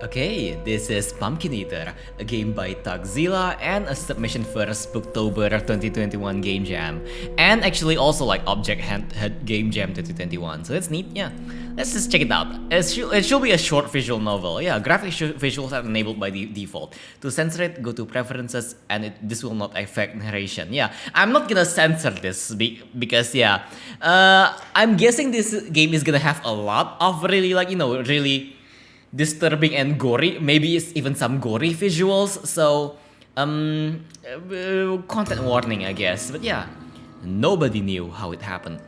Okay, this is Pumpkin Eater, a game by thugzilla and a submission for Spooktober 2021 Game Jam. And actually also like Object Head Game Jam 2021, so that's neat, yeah. Let's just check it out. It should be a short visual novel. Yeah, graphic visuals are enabled by default. To censor it, go to preferences, and this will not affect narration. Yeah, I'm not gonna censor this because yeah, I'm guessing this game is gonna have a lot of really really disturbing and gory, maybe it's even some gory visuals, so content warning I guess, but yeah, nobody knew how it happened.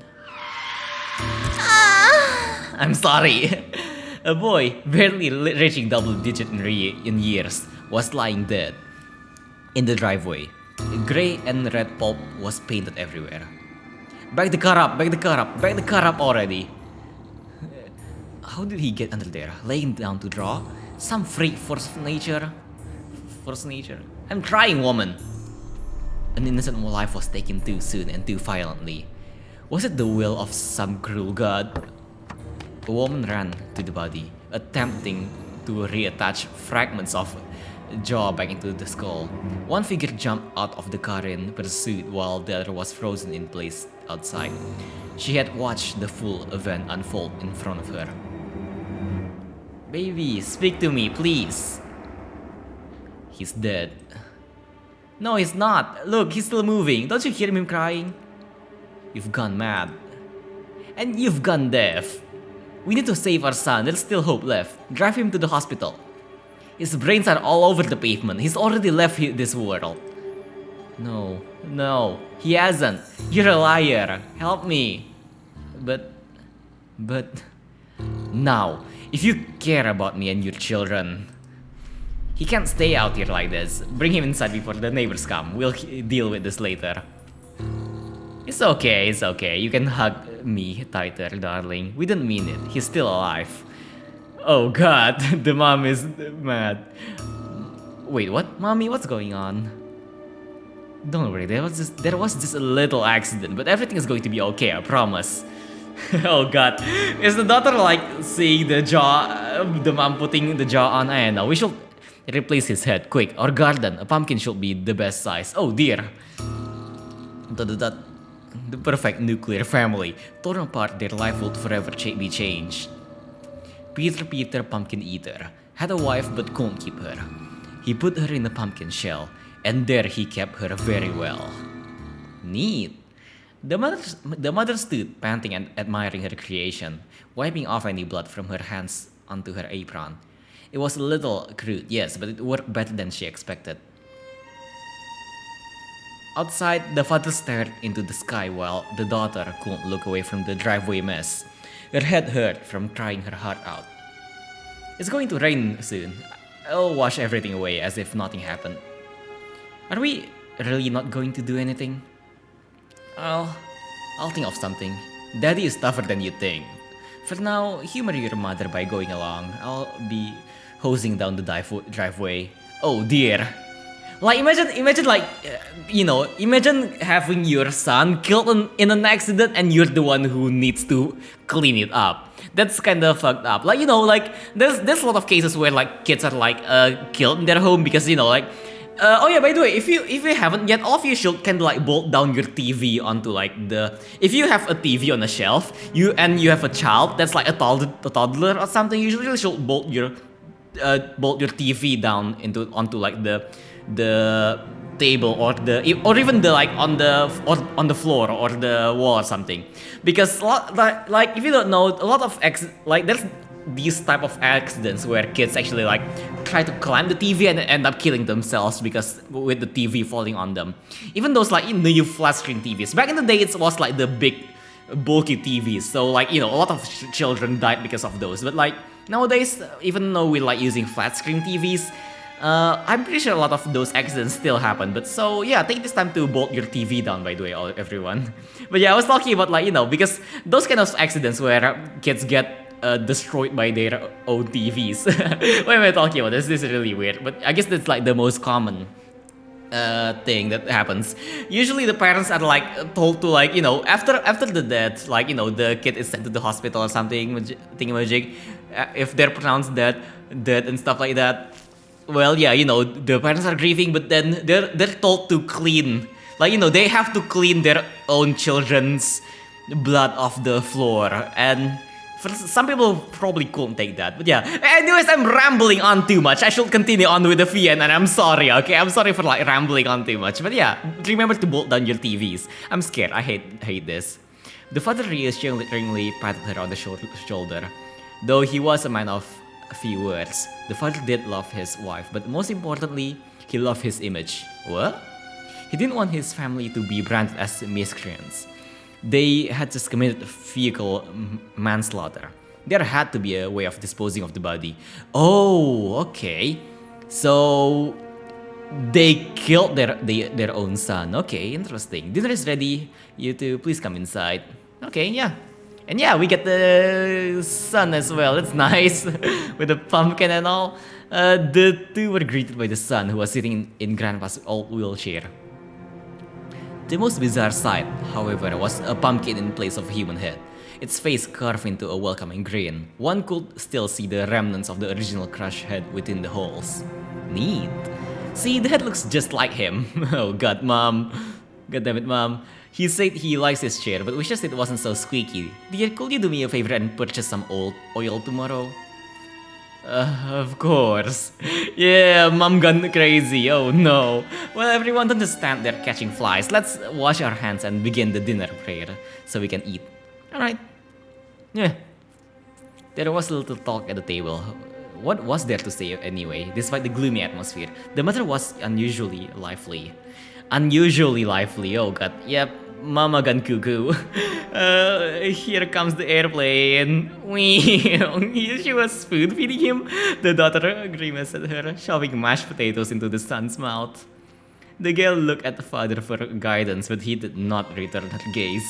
I'm sorry. A boy, barely reaching double digit in years, was lying dead in the driveway. Gray and red pulp was painted everywhere. Back the car up, back the car up, back the car up already. How did he get under there? Laying down to draw? Some freak force of nature? Force nature? I'm trying, woman! An innocent life was taken too soon and too violently. Was it the will of some cruel god? A woman ran to the body, attempting to reattach fragments of jaw back into the skull. One figure jumped out of the car in pursuit while the other was frozen in place outside. She had watched the full event unfold in front of her. Baby, speak to me, please. He's dead. No, he's not. Look, he's still moving. Don't you hear him crying? You've gone mad. And you've gone deaf. We need to save our son. There's still hope left. Drive him to the hospital. His brains are all over the pavement. He's already left this world. No, he hasn't. You're a liar. Help me. But... Now, if you care about me and your children, he can't stay out here like this. Bring him inside before the neighbors come. We'll deal with this later. It's okay. You can hug me tighter, darling. We didn't mean it. He's still alive. Oh god, the mom is mad. Wait, what? Mommy, what's going on? Don't worry, there was just a little accident, but everything is going to be okay, I promise. Oh god, is the daughter like seeing the jaw, the mom putting the jaw on? I know, we should replace his head, quick. Our garden, a pumpkin should be the best size. Oh dear. The perfect nuclear family. Torn apart, their life would forever be changed. Peter Pumpkin Eater had a wife but couldn't keep her. He put her in a pumpkin shell, and there he kept her very well. Neat. The mother stood, panting and admiring her creation, wiping off any blood from her hands onto her apron. It was a little crude, yes, but it worked better than she expected. Outside, the father stared into the sky while the daughter couldn't look away from the driveway mess. Her head hurt from crying her heart out. It's going to rain soon. I'll wash everything away as if nothing happened. Are we really not going to do anything? I'll think of something. Daddy is tougher than you think. For now, humor your mother by going along. I'll be hosing down the driveway. Oh dear. Like imagine like, imagine having your son killed in an accident and you're the one who needs to clean it up. That's kind of fucked up. Like, there's a lot of cases where like kids are like killed in their home because, oh yeah, by the way, if you haven't yet, all of you should kind of like bolt down your TV onto like if you have a TV on a shelf, you have a child that's like a toddler or something, you usually should bolt your TV down onto like the table or even the like on the floor or the wall or something, because like if you don't know, a lot of there's these type of accidents where kids actually like try to climb the TV and end up killing themselves because with the TV falling on them. Even those like new flat screen TVs. Back in the day, it was like the big bulky TVs. So like a lot of children died because of those. But like nowadays, even though we like using flat screen TVs, I'm pretty sure a lot of those accidents still happen. But so yeah, take this time to bolt your TV down, by the way, everyone. But yeah, I was talking about like because those kind of accidents where kids get destroyed by their own TVs. What am I talking about? This is really weird, but I guess that's like the most common thing that happens. Usually the parents are like told to like, after the death, like, the kid is sent to the hospital or something, thingamajig. If they're pronounced dead and stuff like that, well, yeah, the parents are grieving, but then they're told to clean, like, they have to clean their own children's blood off the floor. And for some people probably couldn't take that, but yeah. Anyways, I'm rambling on too much. I should continue on with the VN, and I'm sorry, okay? I'm sorry for like rambling on too much, but yeah, remember to bolt down your TVs. I'm scared. I hate this. The father reassuringly patted her on the shoulder. Though he was a man of a few words, the father did love his wife, but most importantly, he loved his image. What? He didn't want his family to be branded as miscreants. They had just committed vehicle manslaughter. There had to be a way of disposing of the body. Oh, okay. So they killed their own son. Okay, interesting. Dinner is ready. You two, please come inside. Okay, yeah. And yeah, we get the son as well. That's nice. With the pumpkin and all. The two were greeted by the son, who was sitting in Grandpa's old wheelchair. The most bizarre sight, however, was a pumpkin in place of a human head. Its face carved into a welcoming grin. One could still see the remnants of the original crushed head within the holes. Neat. See, the head looks just like him. Oh god, Mom. God damn it, Mom. He said he likes his chair, but wishes it wasn't so squeaky. Dear, could you do me a favor and purchase some oil tomorrow? Of course. Yeah, Mom gone crazy. Oh no. Well, everyone, don't just stand there catching flies. Let's wash our hands and begin the dinner prayer so we can eat. Alright. Yeah. There was a little talk at the table. What was there to say anyway, despite the gloomy atmosphere? The mother was unusually lively. Unusually lively, oh god. Yep, Mama gone cuckoo. Here comes the airplane. Wee. She was spoon feeding him. The daughter grimaced at her, shoving mashed potatoes into the son's mouth. The girl looked at the father for guidance, but he did not return her gaze.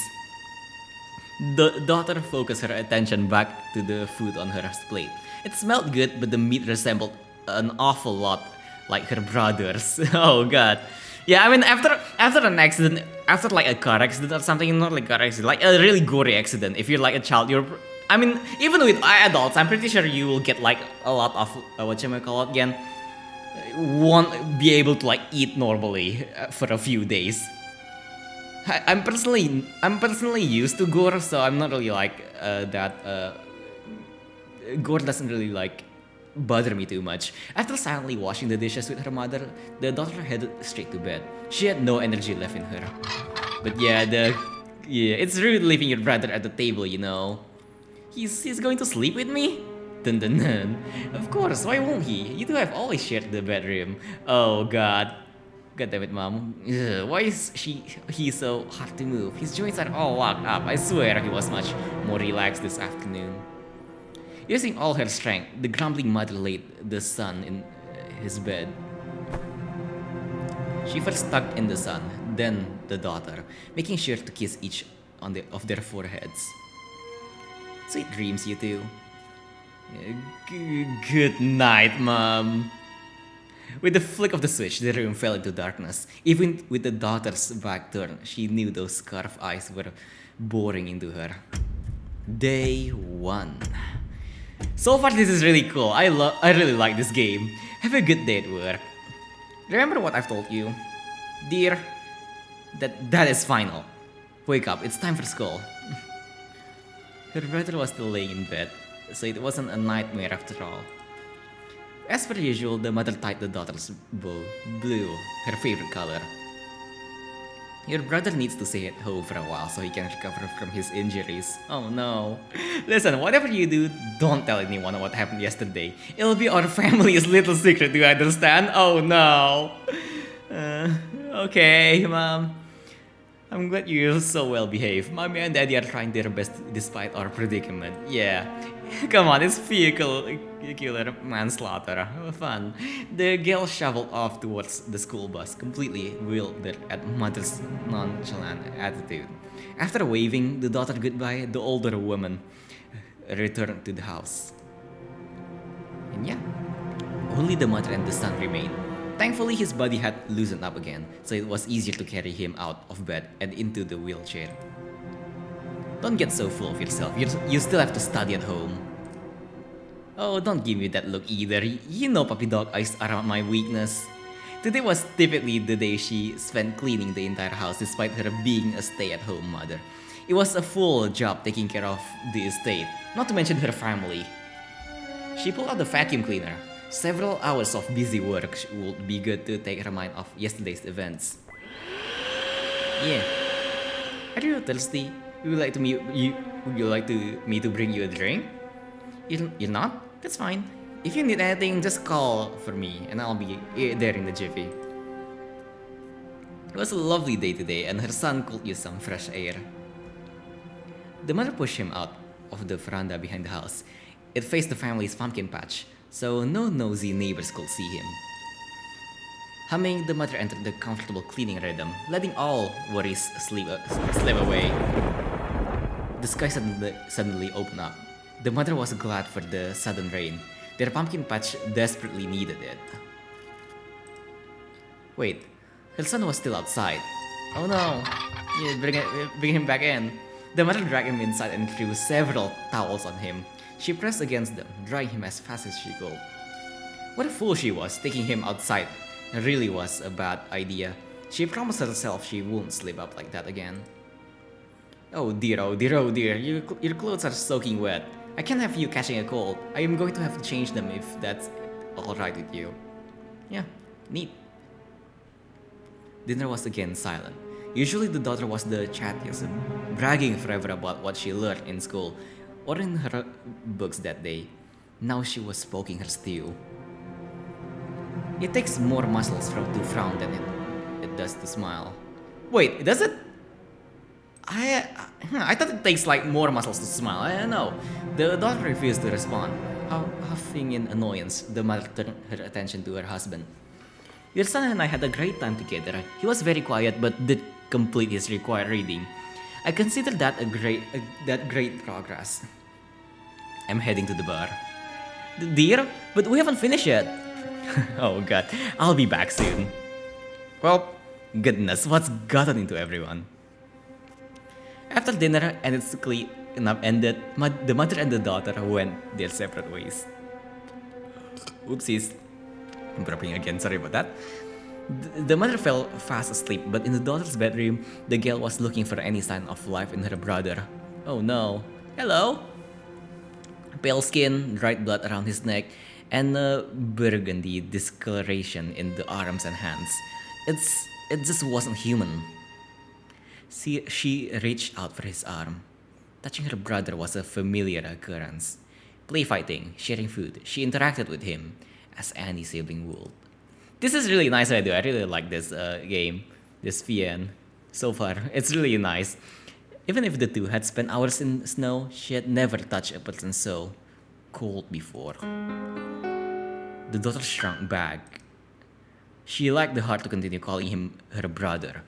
The daughter focused her attention back to the food on her plate. It smelled good, but the meat resembled an awful lot like her brother's. Oh god. Yeah, I mean, after an accident, after like a car accident or something, not like car accident, like a really gory accident, if you're like a child, I mean, even with adults, I'm pretty sure you will get like a lot of, whatchamacallit again, won't be able to like eat normally for a few days. I'm personally used to gore, so I'm not really like gore doesn't really like bother me too much. After silently washing the dishes with her mother, the daughter headed straight to bed. She had no energy left in her. But yeah, it's rude leaving your brother at the table, you know. He's going to sleep with me? Dun dun dun. Of course, why won't he? You two have always shared the bedroom. Oh god. God damn it, Mom. Ugh, why is he so hard to move? His joints are all locked up. I swear he was much more relaxed this afternoon. Using all her strength, the grumbling mother laid the son in his bed. She first tucked in the son, then the daughter, making sure to kiss each of their foreheads. Sweet dreams, you two. Good night, Mom. With the flick of the switch, the room fell into darkness. Even with the daughter's back turned, she knew those scarf eyes were boring into her. Day 1. So far, this is really cool. I really like this game. Have a good day at work. Remember what I've told you? Dear, that is final. Wake up, it's time for school. Her brother was still laying in bed, so it wasn't a nightmare after all. As per usual, the mother tied the daughter's bow, blue, her favorite color. Your brother needs to stay at home for a while so he can recover from his injuries. Oh no. Listen, whatever you do, don't tell anyone what happened yesterday. It'll be our family's little secret, do you understand? Oh no. Okay, Mom. I'm glad you're so well behaved. Mommy and Daddy are trying their best despite our predicament. Yeah. Come on, it's vehicular manslaughter. Fun. The girl shoveled off towards the school bus, completely bewildered at mother's nonchalant attitude. After waving the daughter goodbye, the older woman returned to the house. And yeah, only the mother and the son remained. Thankfully, his body had loosened up again, so it was easier to carry him out of bed and into the wheelchair. Don't get so full of yourself, you still have to study at home. Oh, don't give me that look either, you know puppy dog eyes are my weakness. Today was typically the day she spent cleaning the entire house despite her being a stay-at-home mother. It was a full job taking care of the estate, not to mention her family. She pulled out the vacuum cleaner. Several hours of busy work would be good to take her mind off yesterday's events. Yeah. Are you thirsty? Would you like me to bring you a drink? You're not? That's fine. If you need anything, just call for me and I'll be there in the jiffy. It was a lovely day today and her son could use some fresh air. The mother pushed him out of the veranda behind the house. It faced the family's pumpkin patch, so no nosy neighbors could see him. Humming, the mother entered the comfortable cleaning rhythm, letting all worries slip away. The sky suddenly opened up. The mother was glad for the sudden rain. Their pumpkin patch desperately needed it. Wait, her son was still outside. Oh no! Yeah, bring him back in. The mother dragged him inside and threw several towels on him. She pressed against them, drying him as fast as she could. What a fool she was, taking him outside. It really was a bad idea. She promised herself she won't slip up like that again. Oh dear, oh dear, oh dear, your clothes are soaking wet. I can't have you catching a cold. I am going to have to change them if that's alright with you. Yeah, neat. Dinner was again silent. Usually the daughter was the chattiest, bragging forever about what she learned in school or in her books that day. Now she was poking her stew. It takes more muscles to frown than it does to smile. Wait, does it? I thought it takes like more muscles to smile. I don't know. The daughter refused to respond. Huffing in annoyance, the mother turned her attention to her husband. Your son and I had a great time together. He was very quiet but did complete his required reading. I consider that great progress. I'm heading to the bar. Dear, but we haven't finished yet. Oh god, I'll be back soon. Well, goodness, what's gotten into everyone? After dinner and its cleanup ended, the mother and the daughter went their separate ways. Oopsies. I'm burping again, sorry about that. The mother fell fast asleep, but in the daughter's bedroom, the girl was looking for any sign of life in her brother. Oh no. Hello? Pale skin, dried blood around his neck, and a burgundy discoloration in the arms and hands. It just wasn't human. She reached out for his arm. Touching her brother was a familiar occurrence. Play fighting, sharing food, she interacted with him, as any sibling would. This is really nice idea. I really like this game, this VN. So far, it's really nice. Even if the two had spent hours in snow, she had never touched a person so cold before. The daughter shrunk back. She lacked the heart to continue calling him her brother.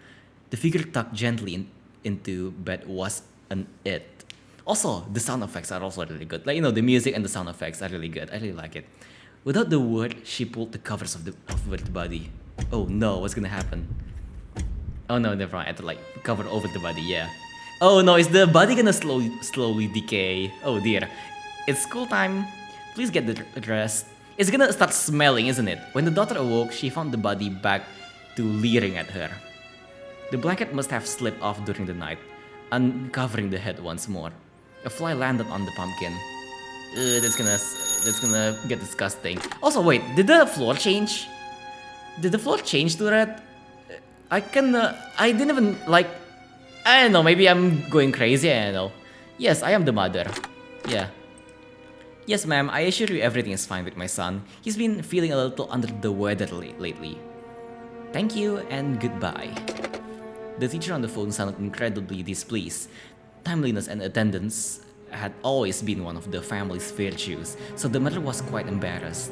The figure tucked gently into bed was an it. Also, the sound effects are also really good. Like, the music and the sound effects are really good. I really like it. Without the word, she pulled the covers of the body. Oh no, what's gonna happen? Oh no, never mind. I had to cover over the body, yeah. Oh no, is the body gonna slowly decay? Oh dear. It's school time. Please get dressed. It's gonna start smelling, isn't it? When the daughter awoke, she found the body back to leering at her. The blanket must have slipped off during the night, uncovering the head once more. A fly landed on the pumpkin. That's gonna get disgusting. Also, wait, did the floor change? Did the floor change to red? I didn't even, I don't know, maybe I'm going crazy, I don't know. Yes, I am the mother. Yeah. Yes, ma'am, I assure you everything is fine with my son. He's been feeling a little under the weather lately. Thank you and goodbye. The teacher on the phone sounded incredibly displeased. Timeliness and attendance had always been one of the family's virtues, so the mother was quite embarrassed.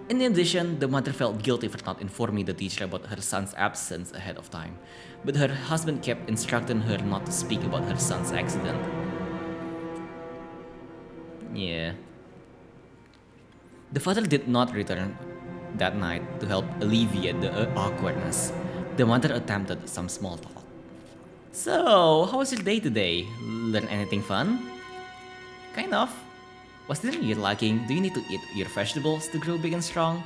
In addition, the mother felt guilty for not informing the teacher about her son's absence ahead of time, but her husband kept instructing her not to speak about her son's accident. Yeah. The father did not return That night, to help alleviate the awkwardness, the mother attempted some small talk. So, how was your day today? Learn anything fun? Kind of. Was dinner your liking? Do you need to eat your vegetables to grow big and strong?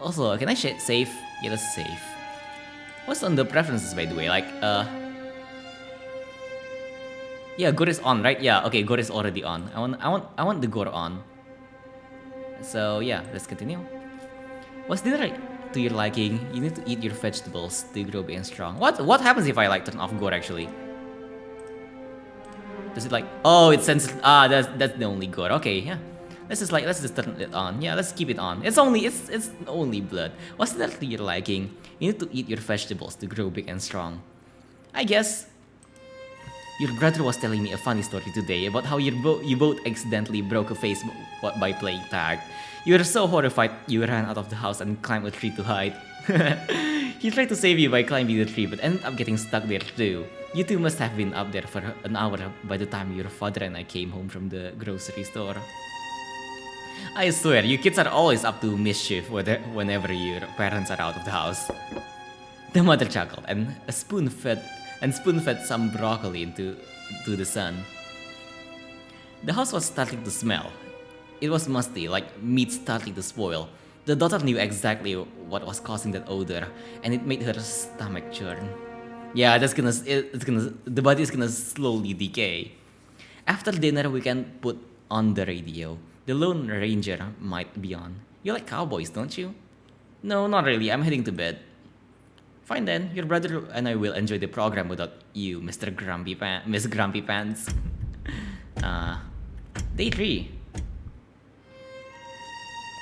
Also, can I save? Yeah, let's save. What's on the preferences, by the way? Like, yeah, gore is on, right? Yeah, okay, gore is already on. I want the gore on. So yeah, let's continue. What's dinner to your liking? You need to eat your vegetables to grow big and strong. What happens if I like turn off gore actually? Does it like, oh, it sends, that's the only gore. Okay, yeah. Let's just turn it on. Yeah, let's keep it on. It's only blood. What's that to your liking? You need to eat your vegetables to grow big and strong. I guess your brother was telling me a funny story today about how you both accidentally broke a face by playing tag. You were so horrified you ran out of the house and climbed a tree to hide. He tried to save you by climbing the tree but ended up getting stuck there too. You two must have been up there for an hour by the time your father and I came home from the grocery store. I swear, you kids are always up to mischief whenever your parents are out of the house. The mother chuckled and spoon-fed some broccoli into the son. The house was starting to smell. It was musty, like meat starting to spoil. The daughter knew exactly what was causing that odor, and it made her stomach churn. Yeah, the body is gonna slowly decay. After dinner, we can put on the radio. The Lone Ranger might be on. You like cowboys, don't you? No, not really. I'm heading to bed. Fine then. Your brother and I will enjoy the program without you, Miss Grumpy Pants. Day 3.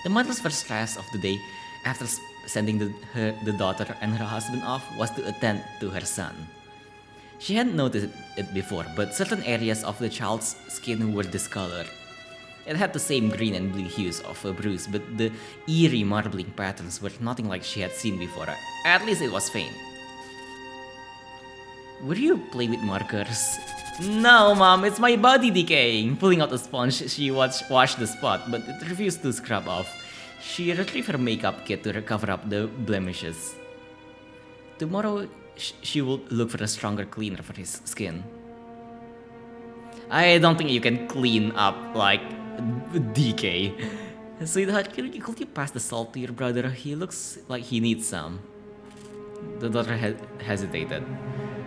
The mother's first task of the day, after sending the daughter and her husband off, was to attend to her son. She hadn't noticed it before, but certain areas of the child's skin were discolored. It had the same green and blue hues of a bruise, but the eerie marbling patterns were nothing like she had seen before. At least it was faint. Would you play with markers? No, Mom, it's my body decaying. Pulling out a sponge, she washed the spot, but it refused to scrub off. She retrieved her makeup kit to cover up the blemishes. Tomorrow, she will look for a stronger cleaner for his skin. I don't think you can clean up, like, Decay. Sweetheart, could you pass the salt to your brother? He looks like he needs some. The daughter hesitated.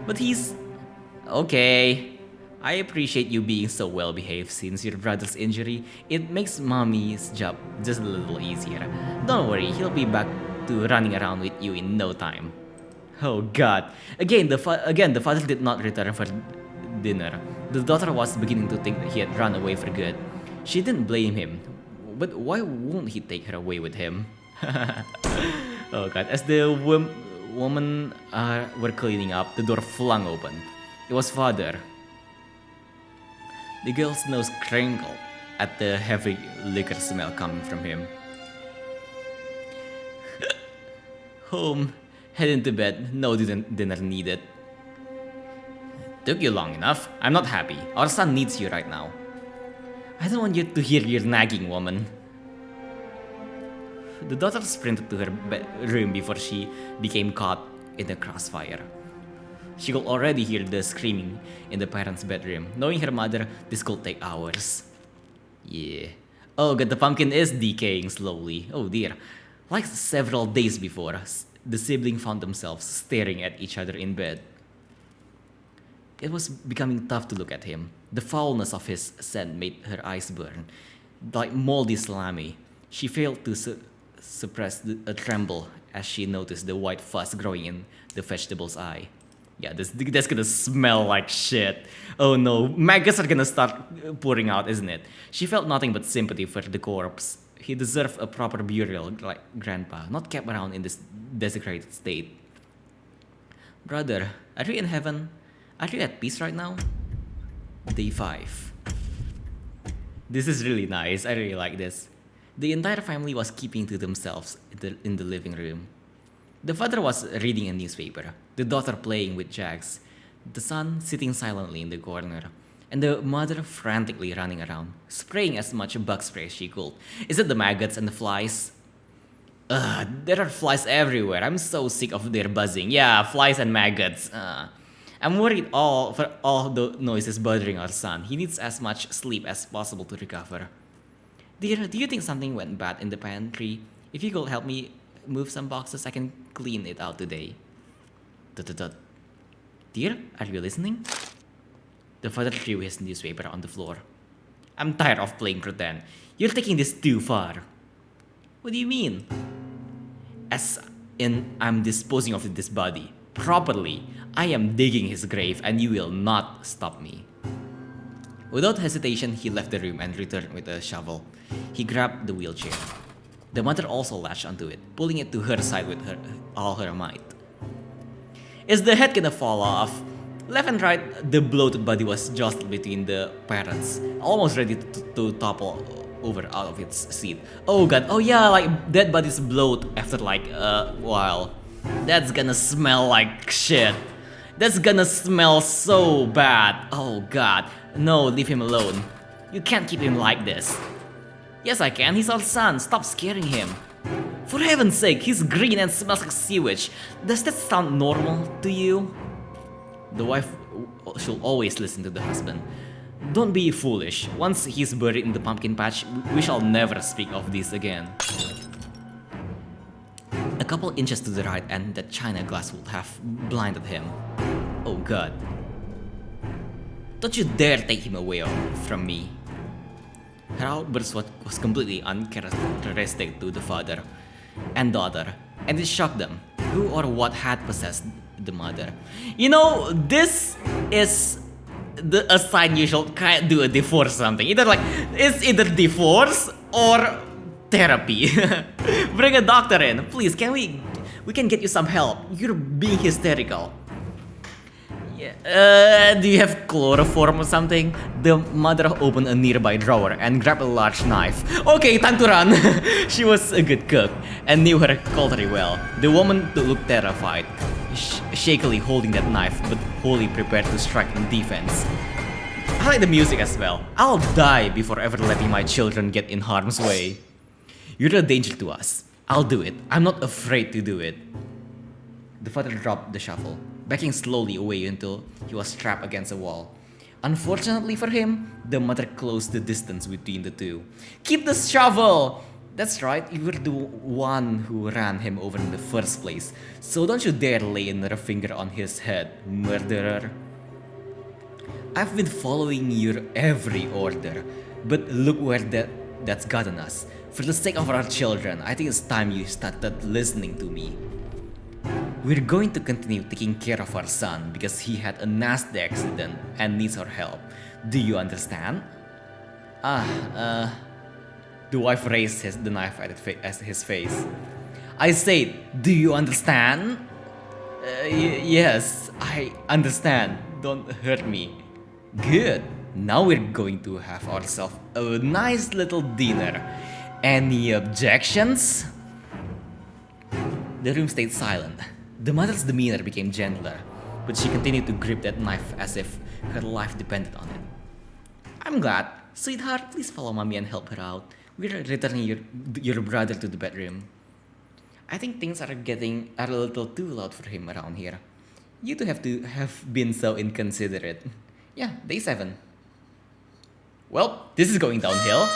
But he's... Okay. I appreciate you being so well behaved since your brother's injury. It makes mommy's job just a little easier. Don't worry, he'll be back to running around with you in no time. Oh god. Again, the father did not return for dinner. The daughter was beginning to think that he had run away for good. She didn't blame him, but why won't he take her away with him? Oh god, as the women were cleaning up, the door flung open. It was father. The girl's nose crinkled at the heavy liquor smell coming from him. Home, heading to bed, no dinner needed. Took you long enough. I'm not happy. Our son needs you right now. I don't want you to hear your nagging, woman. The daughter sprinted to her room before she became caught in the crossfire. She could already hear the screaming in the parents' bedroom. Knowing her mother, this could take hours. Yeah. Oh god, the pumpkin is decaying slowly. Oh dear. Like several days before, the siblings found themselves staring at each other in bed. It was becoming tough to look at him. The foulness of his scent made her eyes burn. Like moldy slimy, she failed to suppress a tremble as she noticed the white fuzz growing in the vegetable's eye. Yeah, that's gonna smell like shit. Oh no, maggots are gonna start pouring out, isn't it? She felt nothing but sympathy for the corpse. He deserved a proper burial like Grandpa, not kept around in this desecrated state. Brother, are you in heaven? Are you at peace right now? Day 5. This is really nice. I really like this. The entire family was keeping to themselves in the living room. The father was reading a newspaper, the daughter playing with Jags, the son sitting silently in the corner, and the mother frantically running around, spraying as much bug spray as she could. Is it the maggots and the flies? Ugh, there are flies everywhere. I'm so sick of their buzzing. Yeah, flies and maggots. I'm worried for all the noises bothering our son. He needs as much sleep as possible to recover. Dear, do you think something went bad in the pantry? If you could help me move some boxes, I can clean it out today. Dot dot dot. Dear, are you listening? The father threw his newspaper on the floor. I'm tired of playing pretend. You're taking this too far. What do you mean? As in, I'm disposing of this body properly. I am digging his grave and you will not stop me. Without hesitation, he left the room and returned with a shovel. He grabbed the wheelchair. The mother also latched onto it, pulling it to her side with all her might. Is the head gonna fall off? Left and right, the bloated body was jostled between the parents, almost ready to topple over out of its seat. Oh god, oh yeah, like dead bodies bloat after like a while. That's gonna smell like shit. That's gonna smell so bad. Oh god, no, leave him alone. You can't keep him like this. Yes I can, he's our son, stop scaring him. For heaven's sake, he's green and smells like sewage. Does that sound normal to you? The wife should always listen to the husband. Don't be foolish. Once he's buried in the pumpkin patch, we shall never speak of this again. A couple inches to the right and that china glass would have blinded him. Oh god. Don't you dare take him away from me. Her outburst was completely uncharacteristic to the father and daughter, and it shocked them. Who or what had possessed the mother? You know, this is a sign you should do a divorce something. It's either divorce or therapy. Bring a doctor in, please. We can get you some help. You're being hysterical. Do you have chloroform or something? The mother opened a nearby drawer and grabbed a large knife. Okay, time to run. She was a good cook and knew her cutlery well. The woman looked terrified, shakily holding that knife, but wholly prepared to strike in defense. I like the music as well. I'll die before ever letting my children get in harm's way. You're a danger to us. I'll do it. I'm not afraid to do it. The father dropped the shovel, backing slowly away until he was trapped against a wall. Unfortunately for him, the mother closed the distance between the two. Keep the shovel! That's right, you were the one who ran him over in the first place, so don't you dare lay another finger on his head, murderer. I've been following your every order, but look where that's gotten us. For the sake of our children, I think it's time you started listening to me. We're going to continue taking care of our son because he had a nasty accident and needs our help. Do you understand? The wife raised the knife at his face. I said, do you understand? Yes, I understand. Don't hurt me. Good. Now we're going to have ourselves a nice little dinner. Any objections? The room stayed silent. The mother's demeanor became gentler, but she continued to grip that knife as if her life depended on it. I'm glad. Sweetheart, please follow mommy and help her out. We're returning your brother to the bedroom. I think things are a little too loud for him around here. You two have been so inconsiderate. Yeah, day 7. Well, this is going downhill.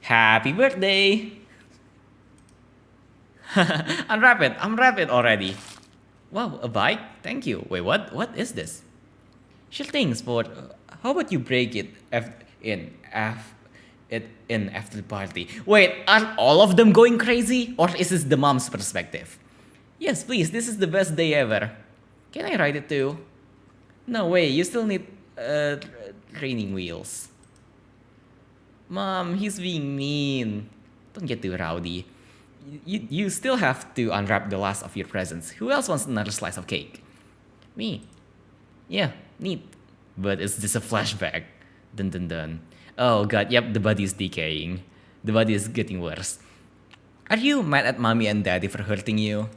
Happy birthday! Unwrap it already. Wow, a bike? Thank you. Wait, what? What is this? Sure thing, sport. How about you break it in after the party? Wait, aren't all of them going crazy? Or is this the mom's perspective? Yes, please, this is the best day ever. Can I ride it too? No way, you still need training wheels. Mom, he's being mean. Don't get too rowdy. You still have to unwrap the last of your presents. Who else wants another slice of cake? Me. Yeah, neat. But it's just a flashback. Dun dun dun. Oh god, yep, the body is decaying. The body is getting worse. Are you mad at mommy and daddy for hurting you?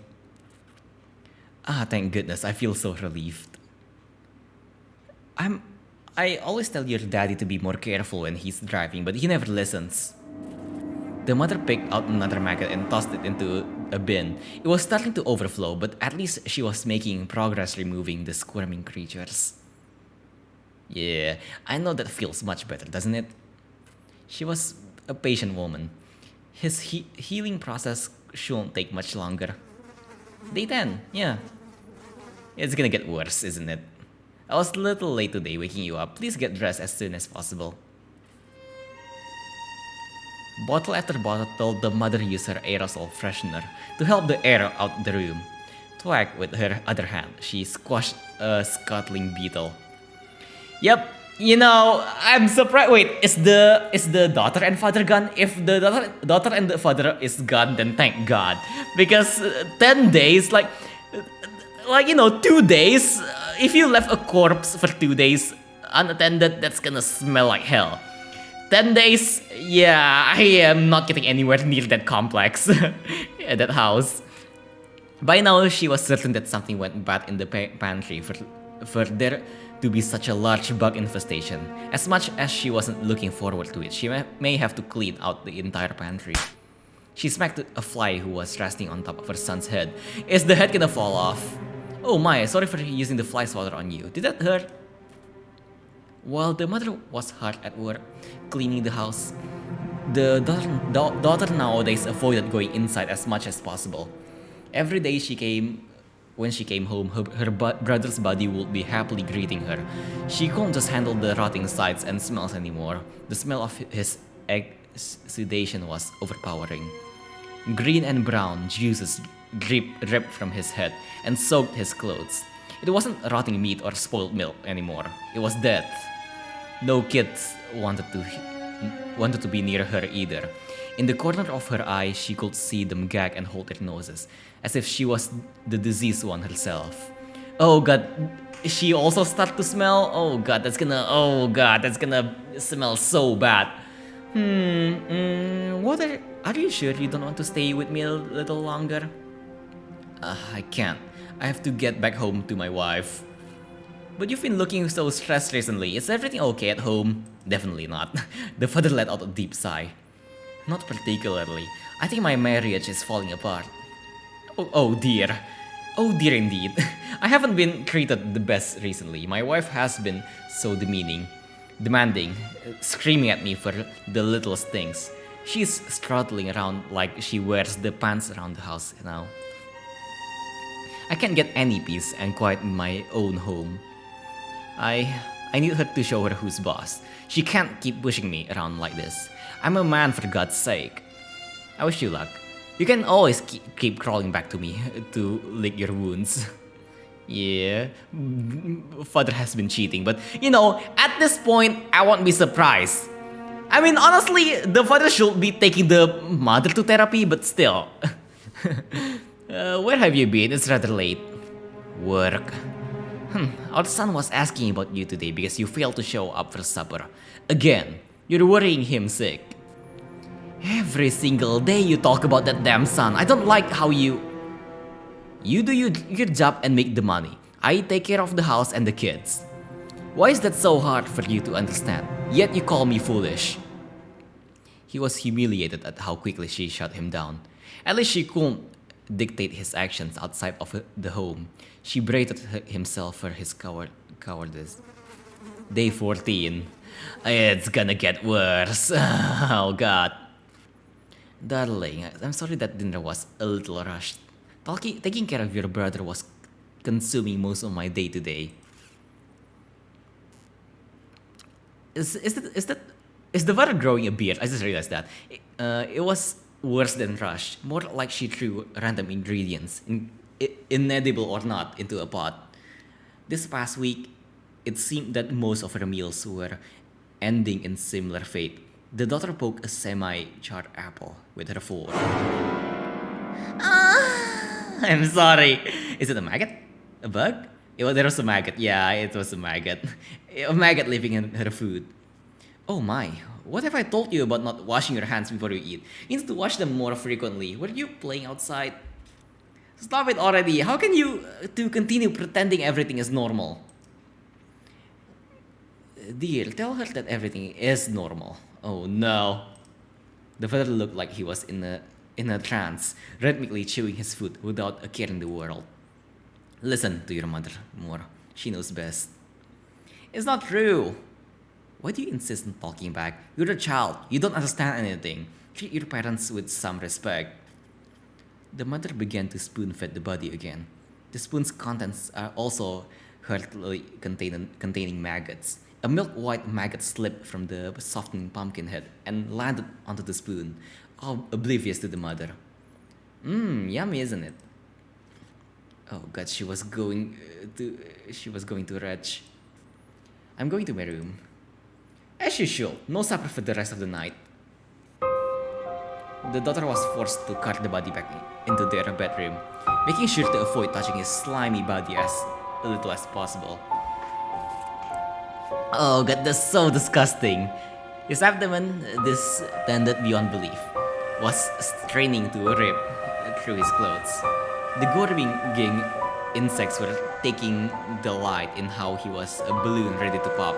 Ah, thank goodness, I feel so relieved. I always tell your daddy to be more careful when he's driving, but he never listens. The mother picked out another maggot and tossed it into a bin. It was starting to overflow, but at least she was making progress removing the squirming creatures. Yeah, I know that feels much better, doesn't it? She was a patient woman. His healing process shouldn't take much longer. Day 10, yeah. It's gonna get worse, isn't it? I was a little late today waking you up. Please get dressed as soon as possible. Bottle after bottle, the mother used her aerosol freshener to help the air out the room. Twag with her other hand, she squashed a scuttling beetle. Yep, you know, I'm surprised. Wait, is the daughter and father gone? If the daughter and the father is gone, then thank God, because 10 days, like 2 days. If you left a corpse for 2 days unattended, that's gonna smell like hell. 10 days, yeah, I am not getting anywhere near that complex, yeah, that house. By now, she was certain that something went bad in the pantry for there to be such a large bug infestation. As much as she wasn't looking forward to it, she may have to clean out the entire pantry. She smacked a fly who was resting on top of her son's head. Is the head gonna fall off? Oh my, sorry for using the fly swatter on you. Did that hurt? While the mother was hard at work cleaning the house, the daughter nowadays avoided going inside as much as possible. Every day when she came home, her brother's body would be happily greeting her. She couldn't just handle the rotting sights and smells anymore. The smell of his exudation was overpowering. Green and brown juices dripped from his head and soaked his clothes. It wasn't rotting meat or spoiled milk anymore. It was death. No kids wanted to be near her either. In the corner of her eye, she could see them gag and hold their noses, as if she was the diseased one herself. Oh god, she also start to smell? Oh god, that's gonna smell so bad. Are you sure you don't want to stay with me a little longer? I can't. I have to get back home to my wife. But you've been looking so stressed recently. Is everything okay at home? Definitely not. The father let out a deep sigh. Not particularly. I think my marriage is falling apart. Oh dear. Oh dear indeed. I haven't been treated the best recently. My wife has been so demanding, screaming at me for the littlest things. She's struggling around like she wears the pants around the house now. I can't get any peace and quiet in my own home. I need her to show her who's boss. She can't keep pushing me around like this. I'm a man, for God's sake. I wish you luck. You can always keep crawling back to me to lick your wounds. Yeah, father has been cheating, but at this point, I won't be surprised. I mean, honestly, the father should be taking the mother to therapy, but still. Where have you been? It's rather late. Work. Our son was asking about you today because you failed to show up for supper. Again, you're worrying him sick. Every single day you talk about that damn son. I don't like how you do your job and make the money. I take care of the house and the kids. Why is that so hard for you to understand? Yet you call me foolish. He was humiliated at how quickly she shut him down. At least she couldn't dictate his actions outside of the home. She berated himself for his cowardice. Day 14. It's gonna get worse. Oh god. Darling, I'm sorry that dinner was a little rushed. Taking care of your brother was consuming most of my day today. Is the father growing a beard? I just realized that. It was worse than rushed. More like she threw random ingredients, inedible or not, into a pot. This past week, it seemed that most of her meals were ending in similar fate. The daughter poked a semi-charred apple with her fork. I'm sorry. Is it a maggot? A bug? There was a maggot. Yeah, it was a maggot. A maggot living in her food. Oh my, what have I told you about not washing your hands before you eat? You need to wash them more frequently. Were you playing outside? Stop it already. How can you continue pretending everything is normal? Dear, tell her that everything is normal. Oh no. The father looked like he was in a trance, rhythmically chewing his food without a care in the world. Listen to your mother more. She knows best. It's not true. Why do you insist on talking back? You're a child. You don't understand anything. Treat your parents with some respect. The mother began to spoon-feed the body again. The spoon's contents are also heartily containing maggots. A milk-white maggot slipped from the softening pumpkin head and landed onto the spoon, oblivious to the mother. Yummy, isn't it? Oh God, she was going to retch. I'm going to my room. As usual, no supper for the rest of the night. The daughter was forced to cart the body back into their bedroom, making sure to avoid touching his slimy body as little as possible. Oh God, that's so disgusting. His abdomen, distended beyond belief, was straining to rip through his clothes. The goring insects were taking delight in how he was a balloon ready to pop.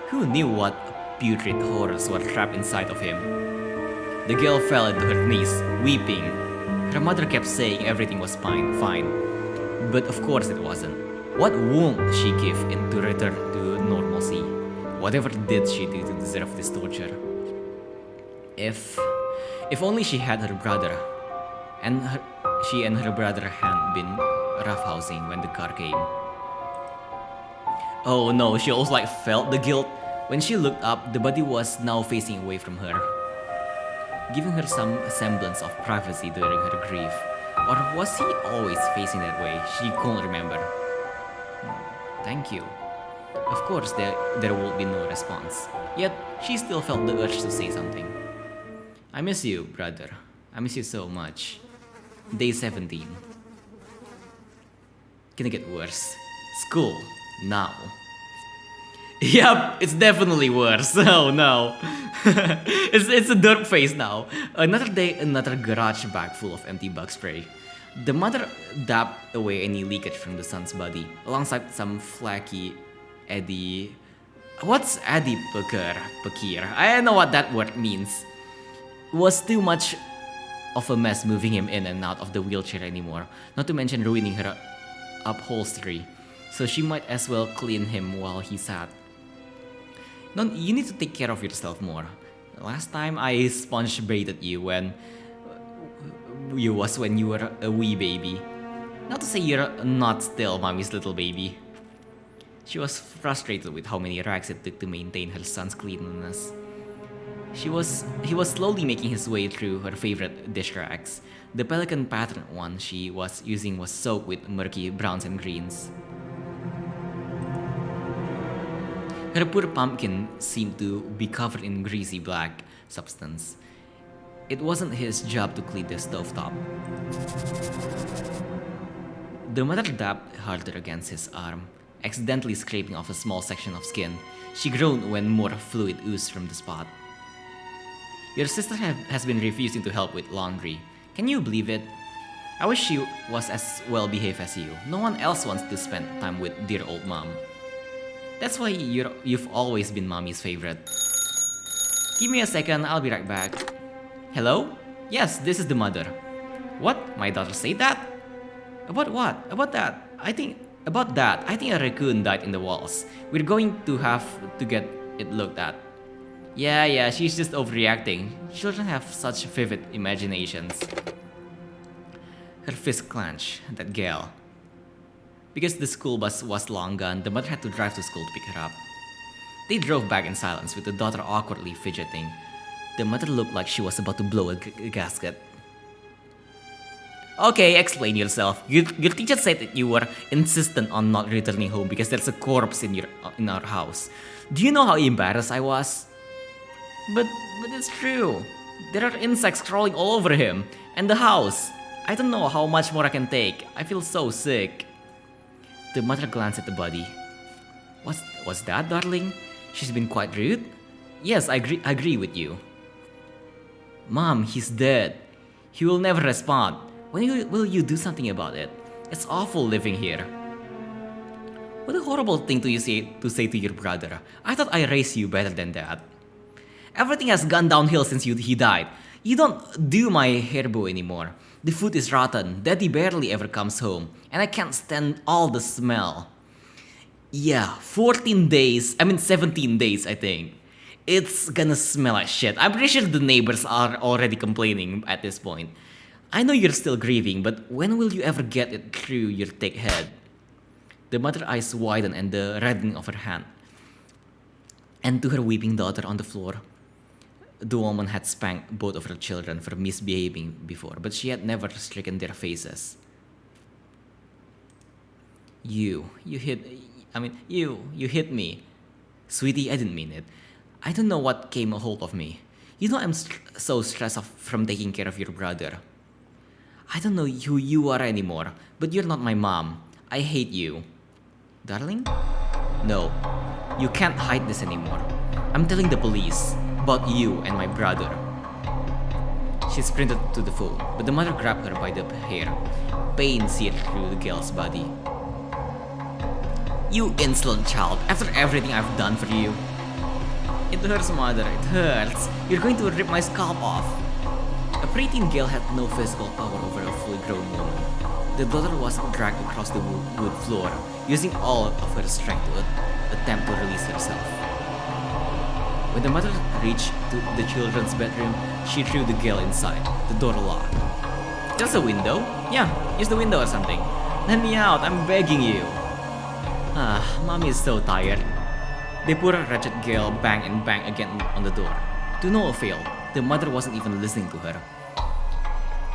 Who knew what putrid horrors were trapped inside of him? The girl fell into her knees, weeping. Her mother kept saying everything was fine, but of course it wasn't. What won't she give in to return to normalcy? Whatever did she do to deserve this torture? If only she had her brother, and she and her brother hadn't been roughhousing when the car came. Oh no, she also felt the guilt. When she looked up, the body was now facing away from her, giving her some semblance of privacy during her grief. Or was he always facing that way? She couldn't remember. Thank you. Of course, there would be no response. Yet, she still felt the urge to say something. I miss you, brother. I miss you so much. Day 17. Can it get worse? School. Now. Yup, it's definitely worse. Oh no. it's a dark face now. Another day, another garage bag full of empty bug spray. The mother dabbed away any leakage from the son's body, alongside some flaky Eddie. What's Eddie Pakir? I don't know what that word means. It was too much of a mess moving him in and out of the wheelchair anymore, not to mention ruining her upholstery, so she might as well clean him while he sat. You need to take care of yourself more. Last time I sponge baited you when you were a wee baby. Not to say you're not still mommy's little baby. She was frustrated with how many rags it took to maintain her son's cleanliness. He was slowly making his way through her favorite dish rags. The pelican pattern one she was using was soaked with murky browns and greens. Her poor pumpkin seemed to be covered in greasy black substance. It wasn't his job to clean the stovetop. The mother dabbed harder against his arm, accidentally scraping off a small section of skin. She groaned when more fluid oozed from the spot. Your sister has been refusing to help with laundry. Can you believe it? I wish she was as well behaved as you. No one else wants to spend time with dear old mom. That's why you've always been mommy's favorite. Give me a second, I'll be right back. Hello? Yes, this is the mother. What? My daughter said that? About what? About that? I think a raccoon died in the walls. We're going to have to get it looked at. Yeah, she's just overreacting. Children have such vivid imaginations. Her fist clenched, that girl. Because the school bus was long gone, the mother had to drive to school to pick her up. They drove back in silence with the daughter awkwardly fidgeting. The mother looked like she was about to blow a gasket. Okay, explain yourself. Your teacher said that you were insistent on not returning home because there's a corpse in our house. Do you know how embarrassed I was? But it's true. There are insects crawling all over him and the house. I don't know how much more I can take. I feel so sick. The mother glanced at the body. What's that, darling? She's been quite rude. Yes, I agree with you. Mom, he's dead. He will never respond. When will you do something about it? It's awful living here. What a horrible thing to say to your brother. I thought I raised you better than that. Everything has gone downhill since he died. You don't do my hair bow anymore. The food is rotten, Daddy barely ever comes home, and I can't stand all the smell. Yeah, 17 days, I think. It's gonna smell like shit. I'm pretty sure the neighbors are already complaining at this point. I know you're still grieving, but when will you ever get it through your thick head? The mother's eyes widen and the reddening of her hand. And to her weeping daughter on the floor, the woman had spanked both of her children for misbehaving before, but she had never stricken their faces. You hit me. Sweetie, I didn't mean it. I don't know what came a hold of me. You know I'm so stressed from taking care of your brother. I don't know who you are anymore, but you're not my mom. I hate you. Darling? No, you can't hide this anymore. I'm telling the police about you and my brother. She sprinted to the phone, but the mother grabbed her by the hair. Pain seared through the girl's body. You insolent child, after everything I've done for you. It hurts, mother, it hurts. You're going to rip my scalp off. A preteen girl had no physical power over a fully grown woman. The daughter was dragged across the wood floor, using all of her strength to attempt to release herself. When the mother reached the children's bedroom, she threw the girl inside. The door locked. There's a window? Yeah, use the window or something. Let me out, I'm begging you. Mommy is so tired. The poor wretched girl banged and banged again on the door. To no avail, the mother wasn't even listening to her.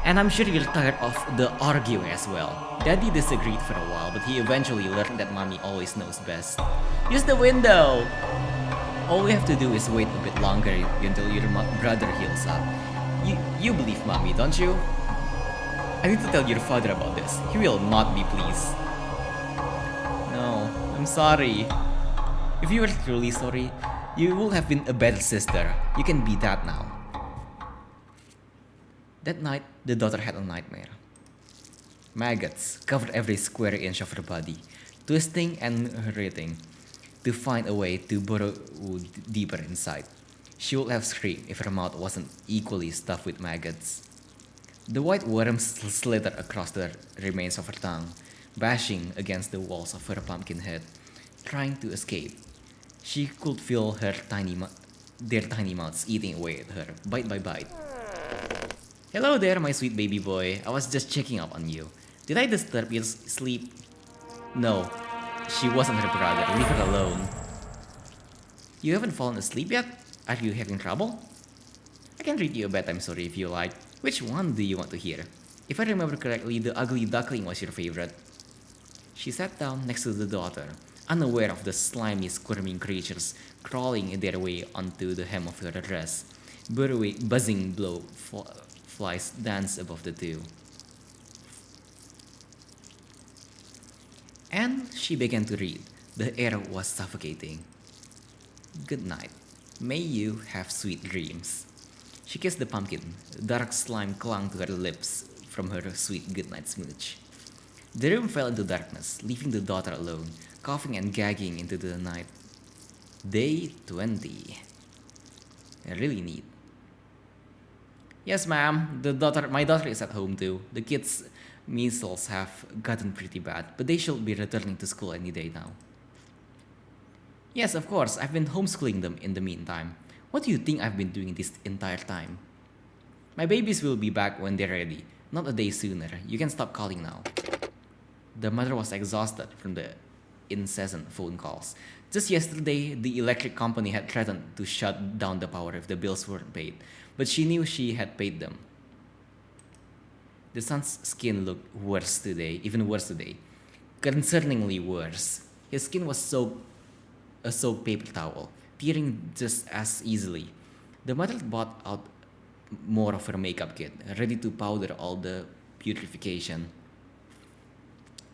And I'm sure you're tired of the arguing as well. Daddy disagreed for a while, but he eventually learned that Mommy always knows best. Use the window! All we have to do is wait a bit longer until your brother heals up. You believe Mommy, don't you? I need to tell your father about this. He will not be pleased. No, I'm sorry. If you were truly sorry, you would have been a better sister. You can be that now. That night, the daughter had a nightmare. Maggots covered every square inch of her body, twisting and hurting, to find a way to burrow deeper inside. She would have screamed if her mouth wasn't equally stuffed with maggots. The white worms slithered across the remains of her tongue, bashing against the walls of her pumpkin head, trying to escape. She could feel their tiny mouths eating away at her, bite by bite. Hello there, my sweet baby boy. I was just checking up on you. Did I disturb your sleep? No, she wasn't her brother. Leave her alone. You haven't fallen asleep yet? Are you having trouble? I can read you a bedtime story if you like. Which one do you want to hear? If I remember correctly, the Ugly Duckling was your favorite. She sat down next to the daughter, unaware of the slimy, squirming creatures crawling their way onto the hem of her dress. Buzzing blowflies danced above the two. And she began to read. The air was suffocating. Good night. May you have sweet dreams. She kissed the pumpkin. Dark slime clung to her lips from her sweet goodnight smooch. The room fell into darkness, leaving the daughter alone, coughing and gagging into the night. Day 20. Really neat. Yes, ma'am. My daughter is at home too. The kids' measles have gotten pretty bad, but they should be returning to school any day now. Yes, of course. I've been homeschooling them in the meantime. What do you think I've been doing this entire time? My babies will be back when they're ready, not a day sooner. You can stop calling now. The mother was exhausted from the incessant phone calls. Just yesterday, the electric company had threatened to shut down the power if the bills weren't paid, but she knew she had paid them. The son's skin looked even worse today. Concerningly worse. His skin was a soaked paper towel, tearing just as easily. The mother bought out more of her makeup kit, ready to powder all the purification.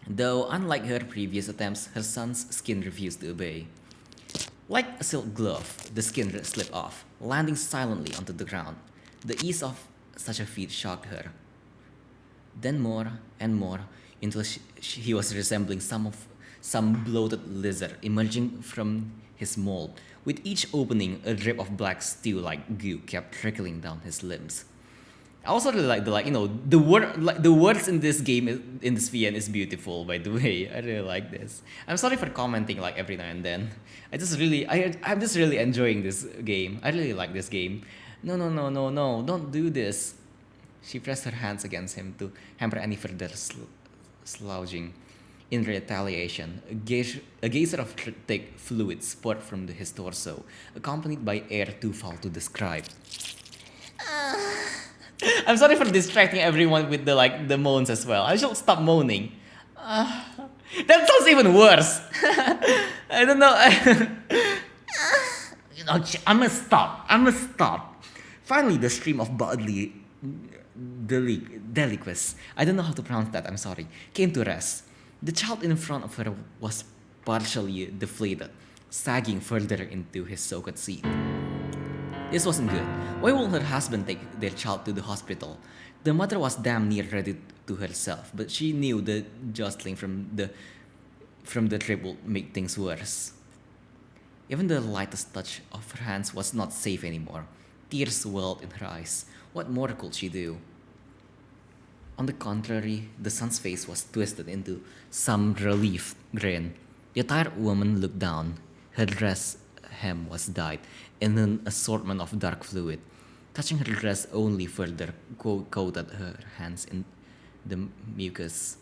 Though, unlike her previous attempts, her son's skin refused to obey. Like a silk glove, the skin slipped off, landing silently onto the ground. The ease of such a feat shocked her. Then more and more, until he was resembling some bloated lizard emerging from his mold. With each opening, a drip of black stew-like goo kept trickling down his limbs. I also really like the words in this game in this VN is beautiful. By the way, I really like this. I'm sorry for commenting like every now and then. I'm just really enjoying this game. I really like this game. No, don't do this. She pressed her hands against him to hamper any further slouching. In retaliation, a geyser of thick fluid poured from his torso, accompanied by air too foul to describe. I'm sorry for distracting everyone with the moans as well. I should stop moaning. That sounds even worse. I don't know. I must stop. Finally, the stream of bodily deliquescence, I don't know how to pronounce that, I'm sorry, came to rest. The child in front of her was partially deflated, sagging further into his soaked seat. This wasn't good. Why won't her husband take their child to the hospital? The mother was damn near ready to herself, but she knew the jostling from the trip would make things worse. Even the lightest touch of her hands was not safe anymore. Tears welled in her eyes. What more could she do? On the contrary, the son's face was twisted into some relieved grin. The tired woman looked down. Her dress hem was dyed in an assortment of dark fluid. Touching her dress only further coated her hands in the mucus.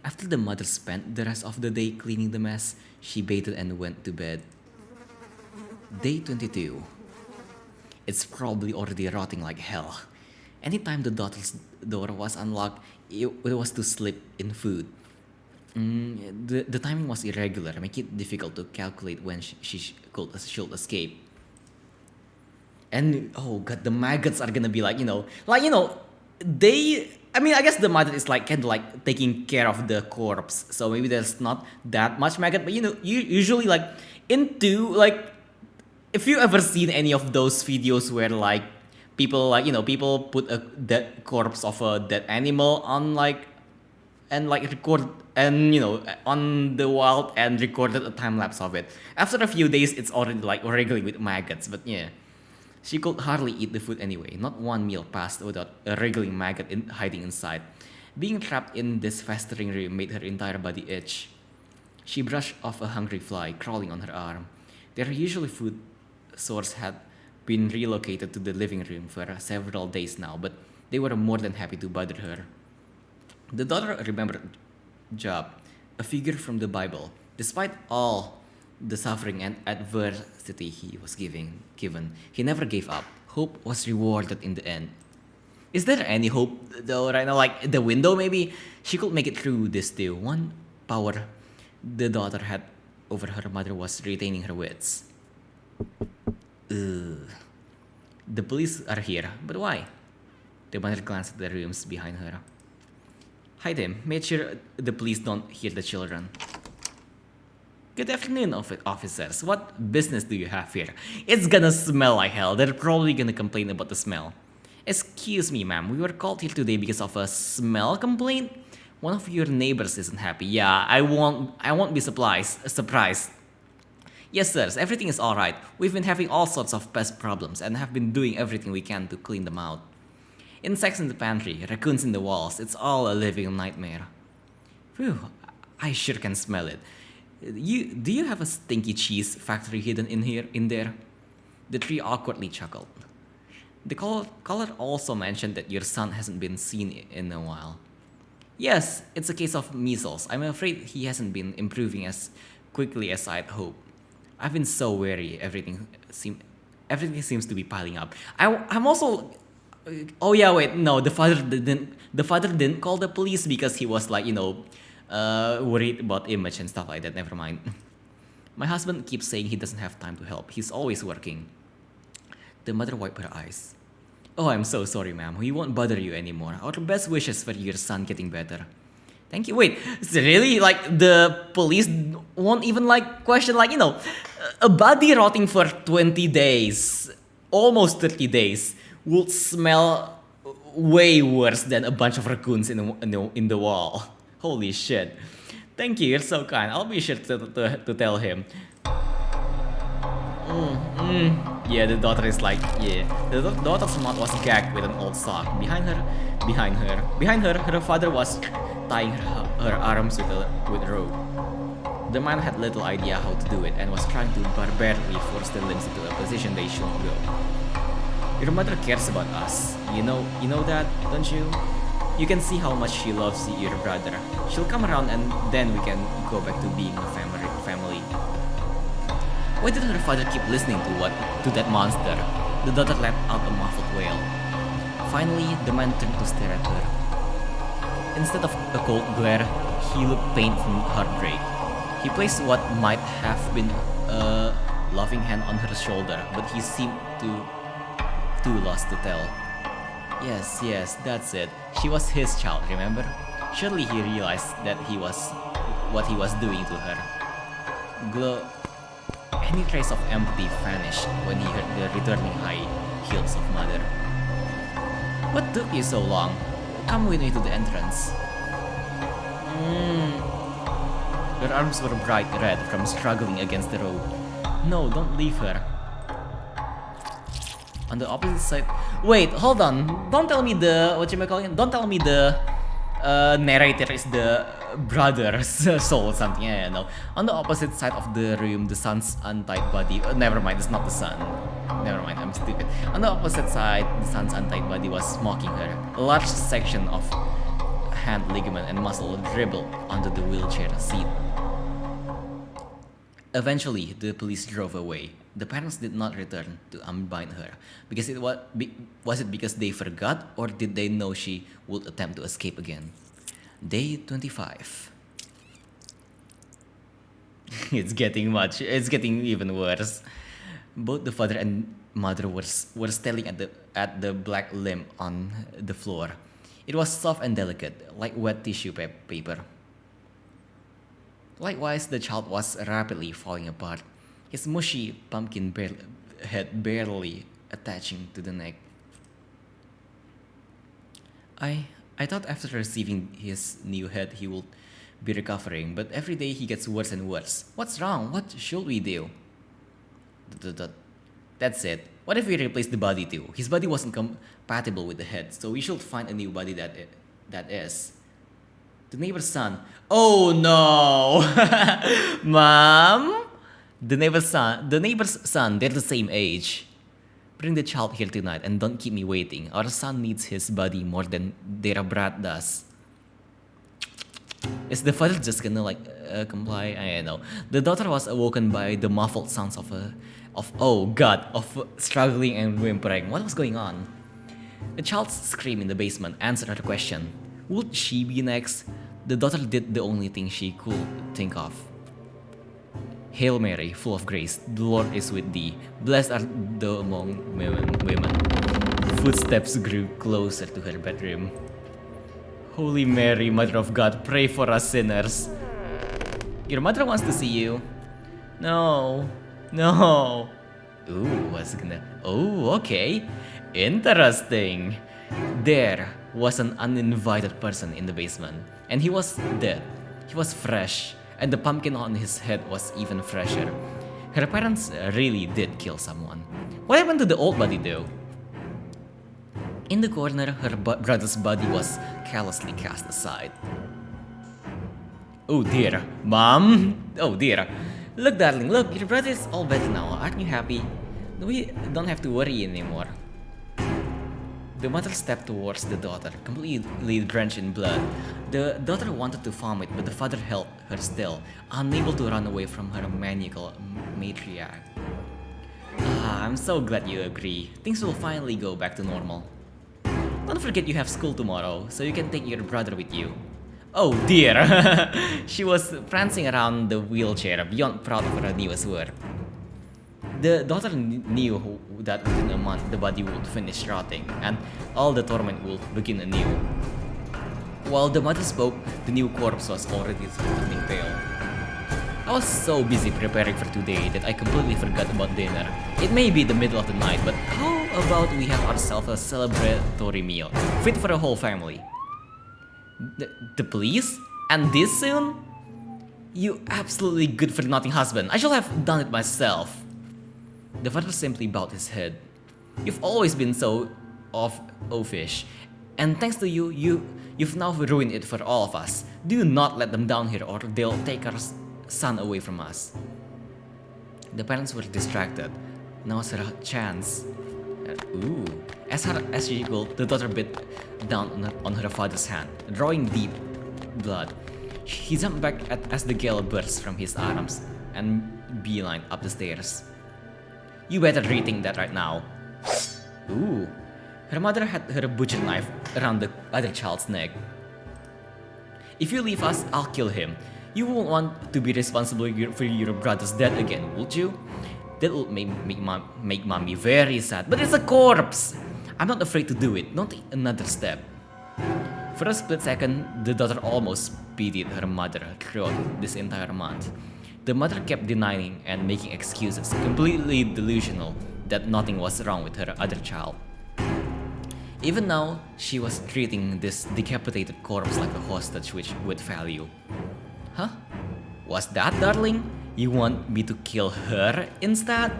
After the mother spent the rest of the day cleaning the mess, she bathed and went to bed. Day 22. It's probably already rotting like hell. Anytime the daughter's door was unlocked, it was to slip in food. The timing was irregular, making it difficult to calculate when she should escape. And oh god, the maggots are gonna be I guess the mother is kind of taking care of the corpse, so maybe there's not that much maggot. But you usually if you ever seen any of those videos where people put a dead corpse of a dead animal on record and on the wild and recorded a time lapse of it. After a few days, it's already wriggling with maggots. But yeah, she could hardly eat the food anyway. Not one meal passed without a wriggling maggot hiding inside. Being trapped in this festering room made her entire body itch. She brushed off a hungry fly crawling on her arm. Their usual food source had been relocated to the living room for several days now, but they were more than happy to bother her. The daughter remembered Job, a figure from the Bible. Despite all the suffering and adversity he was given, he never gave up. Hope was rewarded in the end. Is there any hope though right now? The window maybe? She could make it through this too. One power the daughter had over her mother was retaining her wits. The police are here, but why? The mother glanced at the rooms behind her. Hide him. Make sure the police don't hear the children. Good afternoon, officers. What business do you have here? It's gonna smell like hell. They're probably gonna complain about the smell. Excuse me, ma'am. We were called here today because of a smell complaint. One of your neighbors isn't happy. Yeah, I won't be surprised. Yes, sirs, everything is alright. We've been having all sorts of pest problems and have been doing everything we can to clean them out. Insects in the pantry, raccoons in the walls, it's all a living nightmare. Phew, I sure can smell it. Do you have a stinky cheese factory hidden in there? The tree awkwardly chuckled. The caller also mentioned that your son hasn't been seen in a while. Yes, it's a case of measles. I'm afraid he hasn't been improving as quickly as I'd hoped. I've been so wary. Everything seems to be piling up. I'm also. Oh yeah, wait. No, the father didn't call the police because he was worried about image and stuff like that. Never mind. My husband keeps saying he doesn't have time to help. He's always working. The mother wiped her eyes. Oh, I'm so sorry, ma'am. We won't bother you anymore. Our best wishes for your son getting better. Thank you. Wait, really? The police won't even question a body rotting for 20 days, almost 30 days, would smell way worse than a bunch of raccoons in the wall. Holy shit. Thank you, you're so kind. I'll be sure to tell him. Yeah, the daughter is like, yeah. The daughter's mouth was gagged with an old sock. Behind her, her father was tying her arms with a rope. The man had little idea how to do it and was trying to barbarically force the limbs into a position they shouldn't go. Your mother cares about us. You know that, don't you? You can see how much she loves your brother. She'll come around and then we can go back to being a family. Why did her father keep listening to that monster? The daughter let out a muffled wail. Finally, the man turned to stare at her. Instead of a cold glare, he looked pained from heartbreak. He placed what might have been a loving hand on her shoulder, but he seemed too lost to tell. Yes, that's it. She was his child, remember? Surely he realized that what he was doing to her. Any trace of empathy vanished when he heard the returning high heels of mother. What took you so long? Come with me to the entrance. Her arms were bright red from struggling against the rope. No, don't leave her. On the opposite side. Wait, hold on. Don't tell me Don't tell me the narrator is the brother's soul or something. Yeah, no. On the opposite side of the room, the son's untied body. Never mind, it's not the son. Never mind, I'm stupid. On the opposite side, the son's untied body was mocking her. A large section of hand ligament and muscle dribbled onto the wheelchair seat. Eventually, the police drove away. The parents did not return to unbind her because was it because they forgot, or did they know she would attempt to escape again? Day 25. It's getting even worse. Both the father and mother were staring at the black limb on the floor. It was soft and delicate, like wet tissue paper. Likewise, the child was rapidly falling apart, his mushy pumpkin head barely attaching to the neck. I thought after receiving his new head he would be recovering, but every day he gets worse and worse. What's wrong? What should we do? That's it. What if we replace the body too? His body wasn't compatible with the head, so we should find a new body that is. The neighbor's son. Oh no! Mom? The neighbor's son, they're the same age. Bring the child here tonight and don't keep me waiting. Our son needs his body more than their brat does. Is the father just gonna comply? I don't know. The daughter was awoken by the muffled sounds of struggling and whimpering. What was going on? A child's scream in the basement answered her question. Would she be next? The daughter did the only thing she could think of. Hail Mary, full of grace, the Lord is with thee. Blessed art thou among women. Footsteps grew closer to her bedroom. Holy Mary, Mother of God, pray for us sinners. Your mother wants to see you. No. Okay. Interesting. There was an uninvited person in the basement, and he was dead. He was fresh, and the pumpkin on his head was even fresher. Her parents really did kill someone. What happened to the old body though? In the corner, her brother's body was callously cast aside. Oh dear, Mom! Oh dear. Look, darling, look, your brother is all better now. Aren't you happy? We don't have to worry anymore. The mother stepped towards the daughter, completely drenched in blood. The daughter wanted to vomit, but the father held her still, unable to run away from her maniacal matriarch. I'm so glad you agree. Things will finally go back to normal. Don't forget you have school tomorrow, so you can take your brother with you. Oh dear! She was prancing around the wheelchair, beyond proud of her newest work. The daughter knew that within a month the body would finish rotting, and all the torment would begin anew. While the mother spoke, the new corpse was already turning pale. I was so busy preparing for today that I completely forgot about dinner. It may be the middle of the night, but how about we have ourselves a celebratory meal, fit for a whole family? The police? And this soon? You absolutely good-for-nothing husband. I should have done it myself. The father simply bowed his head. You've always been so oafish, and thanks to you've now ruined it for all of us. Do not let them down here or they'll take our son away from us. The parents were distracted. Now's her chance. Ooh. As usual, the daughter bit down on her father's hand, drawing deep blood. He jumped back as the gale burst from his arms and beeline up the stairs. You better rethink that right now. Ooh. Her mother had her butcher knife around the other child's neck. If you leave us, I'll kill him. You won't want to be responsible for your brother's death again, would you? That would make mommy very sad. But it's a corpse! I'm not afraid to do it, not another step. For a split second, the daughter almost pitied her mother throughout this entire month. The mother kept denying and making excuses, completely delusional that nothing was wrong with her other child. Even now, she was treating this decapitated corpse like a hostage with value. Huh? Was that, darling? You want me to kill her instead?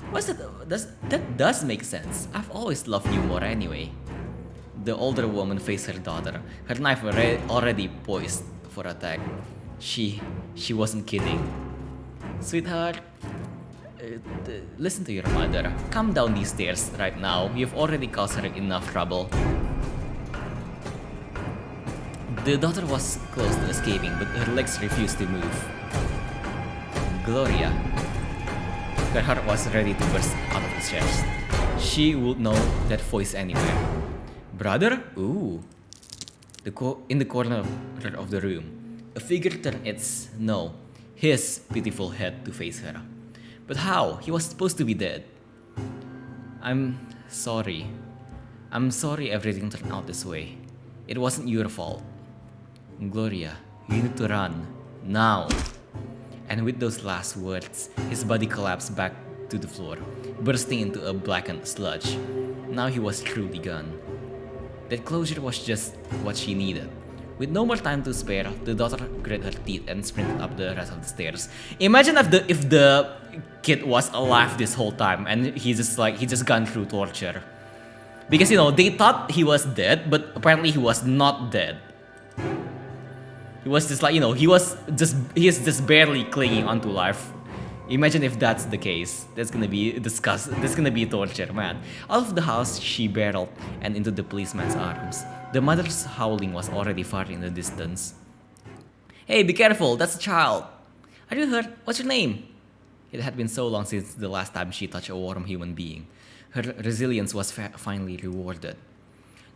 What's that? That does make sense. I've always loved you more anyway. The older woman faced her daughter, her knife already poised for attack. She wasn't kidding. Sweetheart, listen to your mother. Come down these stairs right now. You've already caused her enough trouble. The daughter was close to escaping, but her legs refused to move. Gloria. Her heart was ready to burst out of his chest. She would know that voice anywhere. Brother? Ooh. In the corner of the room, a figure turned his pitiful head to face her. But how? He was supposed to be dead. I'm sorry. I'm sorry everything turned out this way. It wasn't your fault. Gloria, you need to run. Now. And with those last words, his body collapsed back to the floor, bursting into a blackened sludge. Now he was truly gone. That closure was just what she needed. With no more time to spare, the daughter grit her teeth and sprinted up the rest of the stairs. Imagine if the kid was alive this whole time and he just gone through torture. Because they thought he was dead, but apparently he was not dead. He was just he is just barely clinging onto life. Imagine if that's the case. That's gonna be disgusting. That's gonna be torture, man. Out of the house, she barreled and into the policeman's arms. The mother's howling was already far in the distance. Hey, be careful, that's a child. Are you hurt? What's your name? It had been so long since the last time she touched a warm human being. Her resilience was finally rewarded.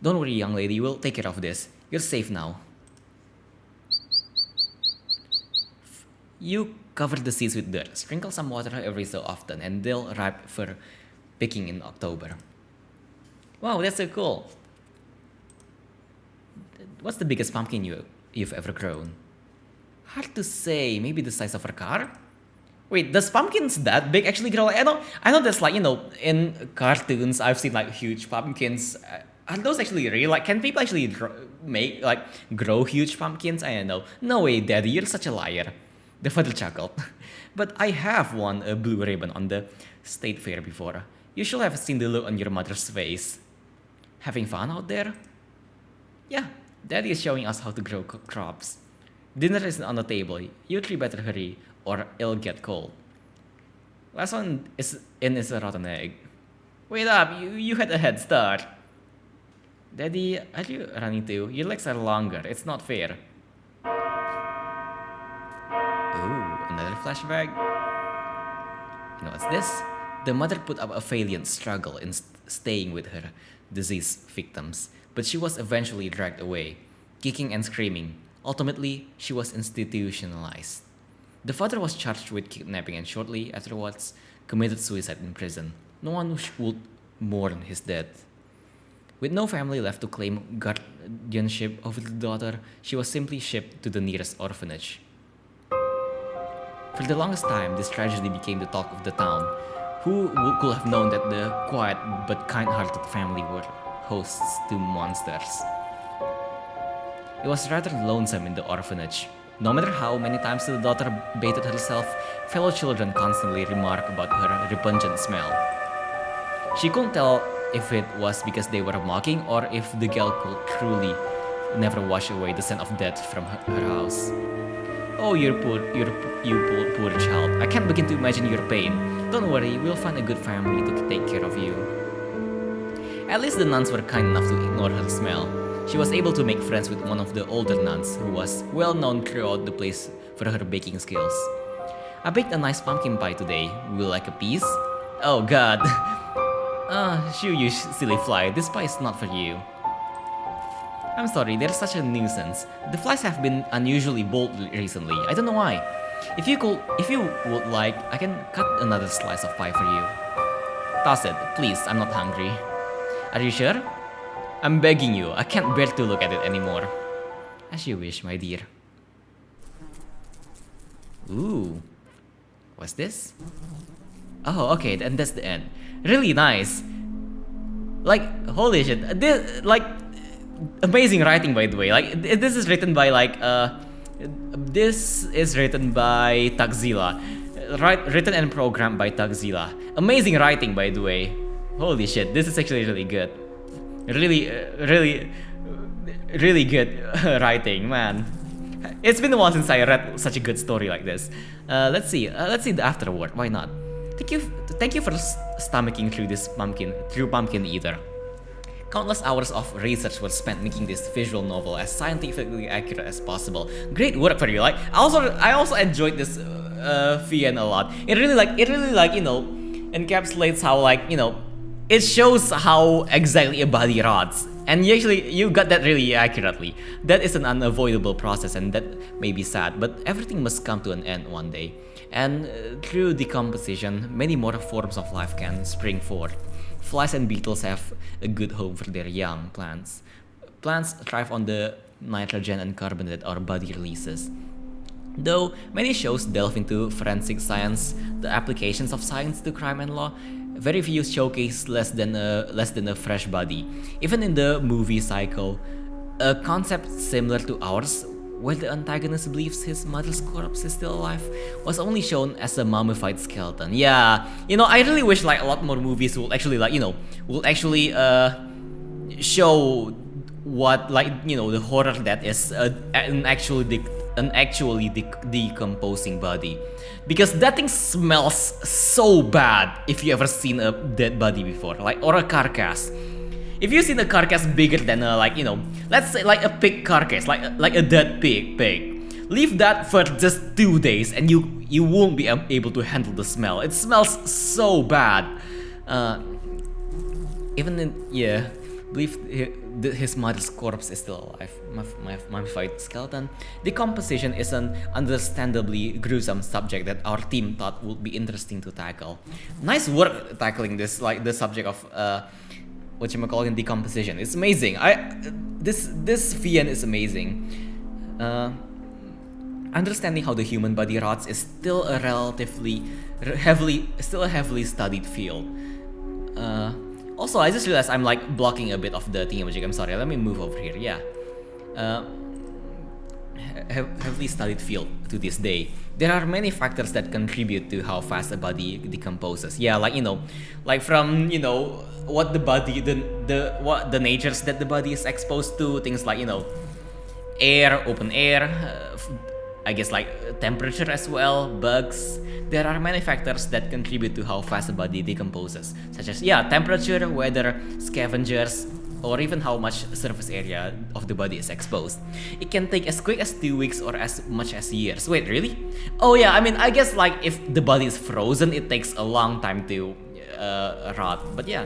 Don't worry, young lady, we'll take care of this. You're safe now. You cover the seeds with dirt, sprinkle some water every so often, and they'll ripe for picking in October. Wow, that's so cool. What's the biggest pumpkin you've ever grown? Hard to say, maybe the size of a car? Wait, does pumpkins that big actually grow? I know there's in cartoons I've seen huge pumpkins. Are those actually real? Can people actually grow huge pumpkins? I don't know. No way, Daddy, you're such a liar. The father chuckled. But I have won a blue ribbon on the state fair before. You should have seen the look on your mother's face. Having fun out there? Yeah, Daddy is showing us how to grow crops. Dinner isn't on the table. You three better hurry or it'll get cold. Last one is a rotten egg. Wait up, you had a head start. Daddy, are you running too? Your legs are longer. It's not fair. Oh, another flashback. You know what's this? The mother put up a valiant struggle in staying with her diseased victims, but she was eventually dragged away, kicking and screaming. Ultimately, she was institutionalized. The father was charged with kidnapping and shortly afterwards committed suicide in prison. No one would mourn his death. With no family left to claim guardianship over the daughter, she was simply shipped to the nearest orphanage. For the longest time, this tragedy became the talk of the town. Who could have known that the quiet but kind-hearted family were hosts to monsters? It was rather lonesome in the orphanage. No matter how many times the daughter bathed herself, fellow children constantly remark about her repugnant smell. She couldn't tell if it was because they were mocking or if the girl could truly never wash away the scent of death from her house. Oh, you poor child. I can't begin to imagine your pain. Don't worry, we'll find a good family to take care of you. At least the nuns were kind enough to ignore her smell. She was able to make friends with one of the older nuns who was well known throughout the place for her baking skills. I baked a nice pumpkin pie today. Would you like a piece? Oh god. Shoo, you silly fly. This pie is not for you. I'm sorry, they're such a nuisance. The flies have been unusually bold recently. I don't know why. If you would like, I can cut another slice of pie for you. Toss it, please. I'm not hungry. Are you sure? I'm begging you. I can't bear to look at it anymore. As you wish, my dear. Ooh. What's this? Oh, okay, and that's the end. Really nice. Like, holy shit. This, like, amazing writing, by the way. Like, this is written by, like, this is written by thugzilla. Written and programmed by thugzilla. Amazing writing, by the way. Holy shit, this is actually really good. Really good writing, man. It's been a while since I read such a good story like this. Let's see the afterword. Why not? Thank you for stomaching through Pumpkin Eater. Countless hours of research were spent making this visual novel as scientifically accurate as possible. Great work for you. Like, I also enjoyed this VN a lot. It really encapsulates how, like, it shows how exactly a body rots, and you got that really accurately. That is an unavoidable process, and that may be sad, but everything must come to an end one day. And through decomposition, many more forms of life can spring forth. Flies and beetles have a good home for their young plants. Plants thrive on the nitrogen and carbon that our body releases. Though many shows delve into forensic science, the applications of science to crime and law, very few showcase less than a fresh body. Even in the movie cycle, a concept similar to ours, where the antagonist believes his mother's corpse is still alive, was only shown as a mummified skeleton. Yeah, I really wish like a lot more movies will actually show what the horror that is an actually decomposing body, because that thing smells so bad. If you ever seen a dead body before, or a carcass. If you've seen a carcass bigger than let's say like a pig carcass, like a dead pig, leave that for just 2 days and you won't be able to handle the smell. It smells so bad. Believe his mother's corpse is still alive. Mummified skeleton. Decomposition is an understandably gruesome subject that our team thought would be interesting to tackle. Nice work tackling this, like the subject of decomposition. It's amazing. This VN is amazing. Understanding how the human body rots is still a heavily studied field. Also, I just realized I'm like blocking a bit of the thingamajig. I'm sorry. Let me move over here. Yeah. Heavily studied field to this day. There are many factors that contribute to how fast a body decomposes. Yeah, like from what the body, what the natures that the body is exposed to, things like air, open air, I guess like temperature as well, bugs. There are many factors that contribute to how fast a body decomposes, such as temperature, weather, scavengers, or even how much surface area of the body is exposed. It can take as quick as 2 weeks or as much as years. Wait, really? Oh yeah, I mean, I guess like if the body is frozen, it takes a long time to rot. But yeah,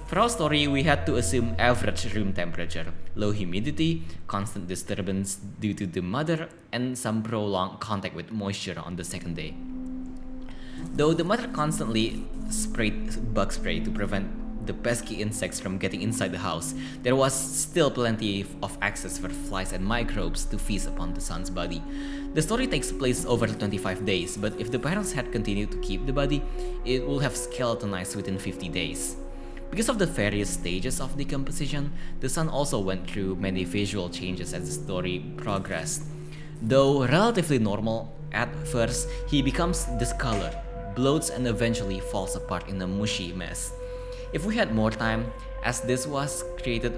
for our story, we had to assume average room temperature, low humidity, constant disturbance due to the mother, and some prolonged contact with moisture on the second day. Though the mother constantly sprayed bug spray to prevent the pesky insects from getting inside the house, there was still plenty of access for flies and microbes to feast upon the son's body. The story takes place over 25 days, but if the parents had continued to keep the body, it would have skeletonized within 50 days. Because of the various stages of decomposition, the son also went through many visual changes as the story progressed. Though relatively normal at first, he becomes discolored, bloats, and eventually falls apart in a mushy mess. If we had more time, as this was created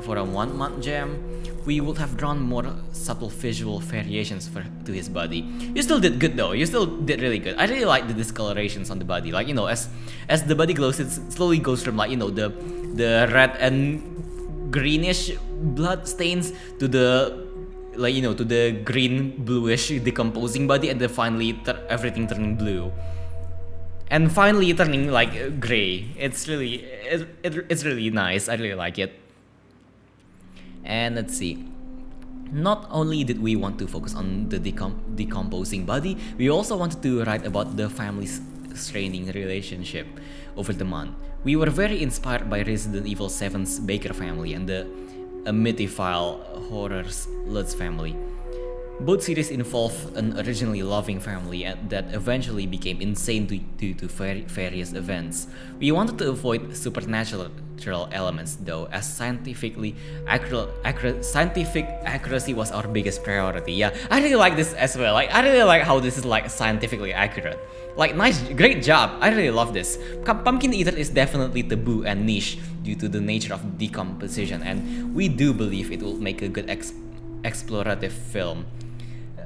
for a 1-month gem, we would have drawn more subtle visual variations to his body. You still did good though, you still did really good. I really like the discolorations on the body, like, you know, as the body glows, it slowly goes from, like, you know, the red and greenish blood stains to the, like, you know, to the green bluish decomposing body, and then finally everything turning blue. And finally turning like gray. It's really nice. I really like it. And let's see. Not only did we want to focus on the decomposing body, we also wanted to write about the family's straining relationship over the month. We were very inspired by Resident Evil 7's Baker family and the Amityville Horror's Lutz family. Both series involve an originally loving family that eventually became insane due to various events. We wanted to avoid supernatural elements though, as scientific accuracy was our biggest priority. Yeah, I really like this as well. Like, I really like how this is like scientifically accurate. Like, nice, great job. I really love this. Pumpkin Eater is definitely taboo and niche due to the nature of decomposition, and we do believe it will make a good explorative film.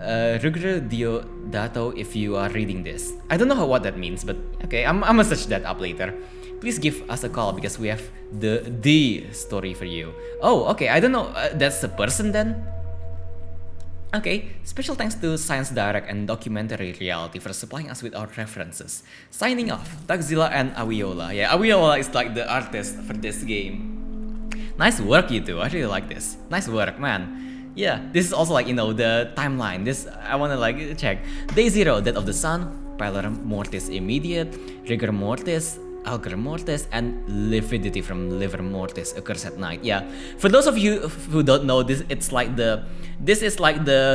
Rugger Diodato, if you are reading this. I don't know what that means, but okay, I'm gonna search that up later. Please give us a call because we have the story for you. Oh, okay, I don't know, that's a person then? Okay, special thanks to Science Direct and Documentary Reality for supplying us with our references. Signing off, thugzilla and Awiola. Yeah, Awiola is like the artist for this game. Nice work, you two. I really like this. Nice work, man. Yeah, this is also like, you know, the timeline. This, I wanna like check. Day 0, Death of the Sun, Pallor Mortis Immediate, Rigor Mortis, Alger Mortis, and Lividity from Liver Mortis occurs at night. Yeah, for those of you who don't know, this is like the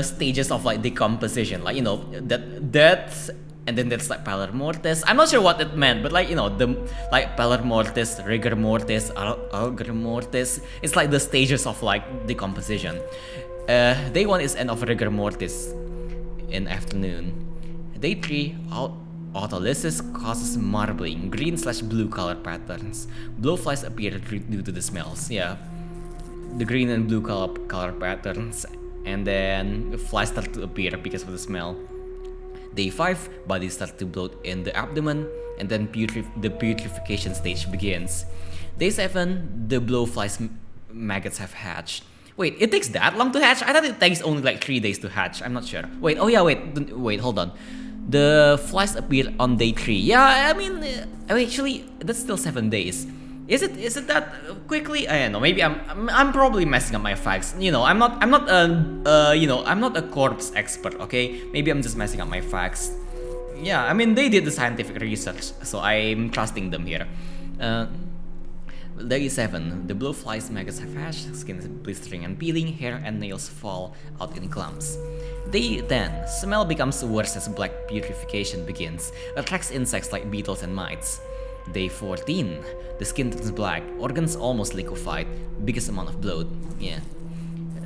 stages of like decomposition. Like, you know, that death, and then there's like Pallor Mortis. I'm not sure what it meant, but like, you know, the like Pallor Mortis, Rigor Mortis, Alger Mortis. It's like the stages of like decomposition. Day 1 is end of Rigor Mortis in afternoon. Day 3, autolysis causes marbling, green/blue color patterns. Blowflies appear due to the smells. Yeah, the green and blue color patterns, and then flies start to appear because of the smell. Day 5, bodies start to bloat in the abdomen, and then the purification stage begins. Day 7, the blowflies maggots have hatched. Wait, it takes that long to hatch? I thought it takes only like 3 days to hatch. I'm not sure. Wait, oh yeah, wait, hold on. The flies appear on day 3. Yeah, I mean, actually, that's still 7 days. Is it that quickly? I don't know. Maybe I'm probably messing up my facts. You know, I'm not a corpse expert. Okay, maybe I'm just messing up my facts. Yeah, I mean, they did the scientific research, so I'm trusting them here. Day 7, the blowflies maggots have hatched, skin is blistering and peeling, hair and nails fall out in clumps. Day 10, smell becomes worse as black purification begins, attracts insects like beetles and mites. Day 14, the skin turns black, organs almost liquefied, biggest amount of bloat. Yeah.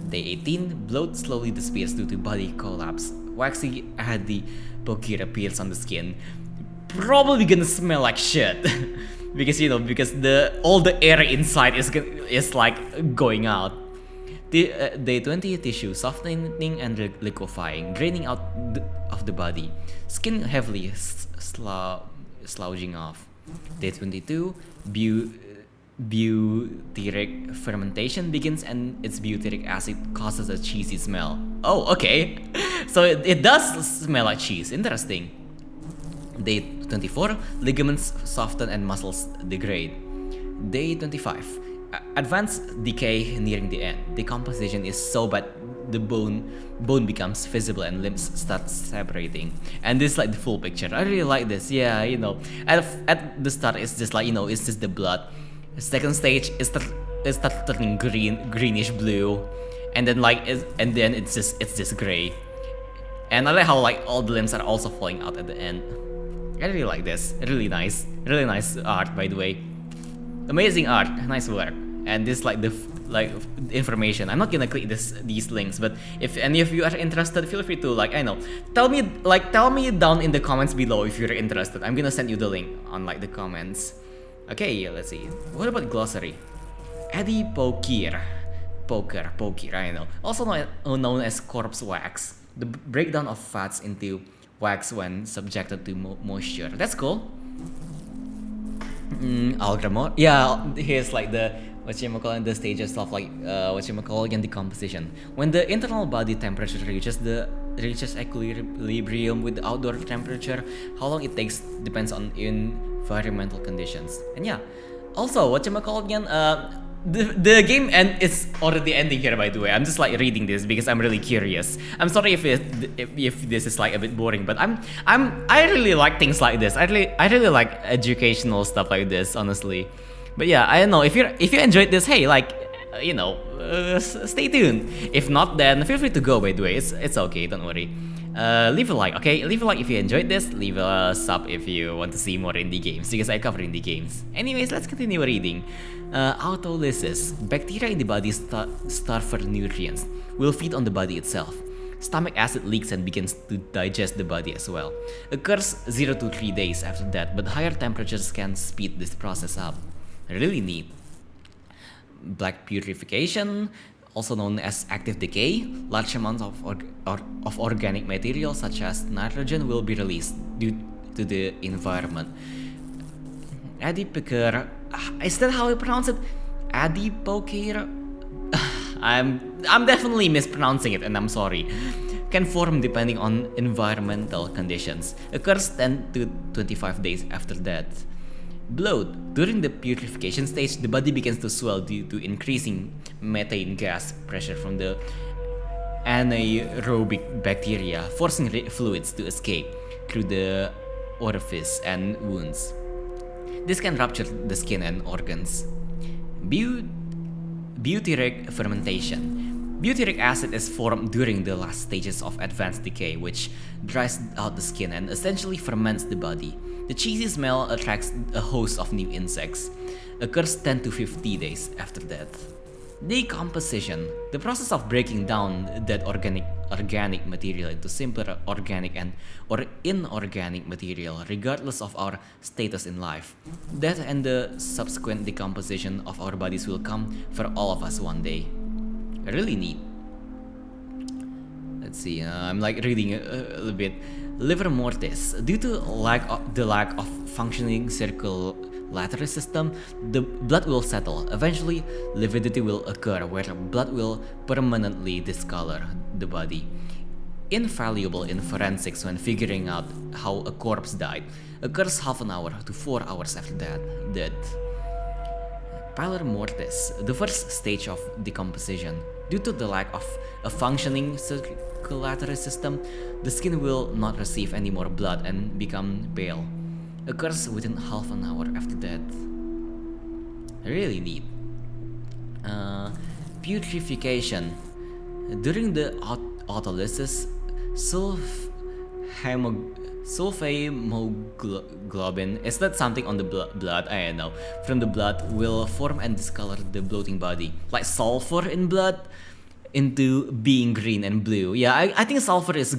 Day 18, bloat slowly disappears due to body collapse. Waxy adipocere appears on the skin. Probably gonna smell like shit. Because, you know, all the air inside is like going out. Day 20, tissue softening and liquefying, draining out of the body. Skin heavily slouching off. Day 22, butyric fermentation begins, and its butyric acid causes a cheesy smell. Oh, okay. So it does smell like cheese. Interesting. Day 24, ligaments soften and muscles degrade. Day 25, advanced decay nearing the end. Decomposition is so bad the bone becomes visible and limbs start separating. And this is like the full picture. I really like this. Yeah, you know, at the start it's just like, you know, it's just the blood. Second stage it starts turning greenish blue, and then it's just gray. And I like how like all the limbs are also falling out at the end. I really like this. Really nice art, by the way. Amazing art, nice work. and this like the information. I'm not gonna click these links, but if any of you are interested, feel free to like, I know, tell me down in the comments below if you're interested. I'm gonna send you the link on like the comments. Okay, let's see. What about glossary? Poker, I know. Also known as corpse wax. The breakdown of fats into wax when subjected to moisture. That's cool. Algramor. Yeah, here's like the the stages of like decomposition. When the internal body temperature reaches equilibrium with the outdoor temperature, how long it takes depends on environmental conditions. And yeah, also the game is already ending here, by the way. I'm just like reading this because I'm really curious. I'm sorry if this is like a bit boring, but I really like things like this. I really like educational stuff like this, honestly. But yeah, I don't know if you enjoyed this. Hey, like stay tuned. If not, then feel free to go. By the way, it's okay. Don't worry. Leave a like, okay? Leave a like if you enjoyed this. Leave a sub if you want to see more indie games, because I cover indie games. Anyways, let's continue reading. Autolysis. Bacteria in the body starve for nutrients, will feed on the body itself. Stomach acid leaks and begins to digest the body as well. Occurs 0 to 3 days after that, but higher temperatures can speed this process up. Really neat. Black Purification, also known as active decay. Large amounts of organic material such as nitrogen will be released due to the environment. Adipocere, is that how I pronounce it? Adipocere? I'm definitely mispronouncing it, and I'm sorry. Can form depending on environmental conditions. Occurs 10 to 25 days after death. Bloat. During the purification stage, the body begins to swell due to increasing methane gas pressure from the anaerobic bacteria, forcing fluids to escape through the orifice and wounds. This can rupture the skin and organs. Butyric fermentation. Butyric acid is formed during the last stages of advanced decay, which dries out the skin and essentially ferments the body. The cheesy smell attracts a host of new insects. Occurs 10 to 50 days after death. Decomposition. The process of breaking down dead organic material into simpler organic or inorganic material, regardless of our status in life. Death and the subsequent decomposition of our bodies will come for all of us one day. Really neat. Let's see, I'm like reading a little bit. Liver mortis. Due to the lack of functioning circulatory system, the blood will settle. Eventually, lividity will occur, where blood will permanently discolor the body. Invaluable in forensics when figuring out how a corpse died. Occurs half an hour to 4 hours after death. Pallor mortis, the first stage of decomposition. Due to the lack of a functioning circulatory system, the skin will not receive any more blood and become pale. Occurs within half an hour after death. Really neat. Purification. During the autolysis, sulfahemoglobin, is that something on the blood? I don't know. From the blood will form and discolor the bloating body, like sulfur in blood, into being green and blue. Yeah, I think sulfur is.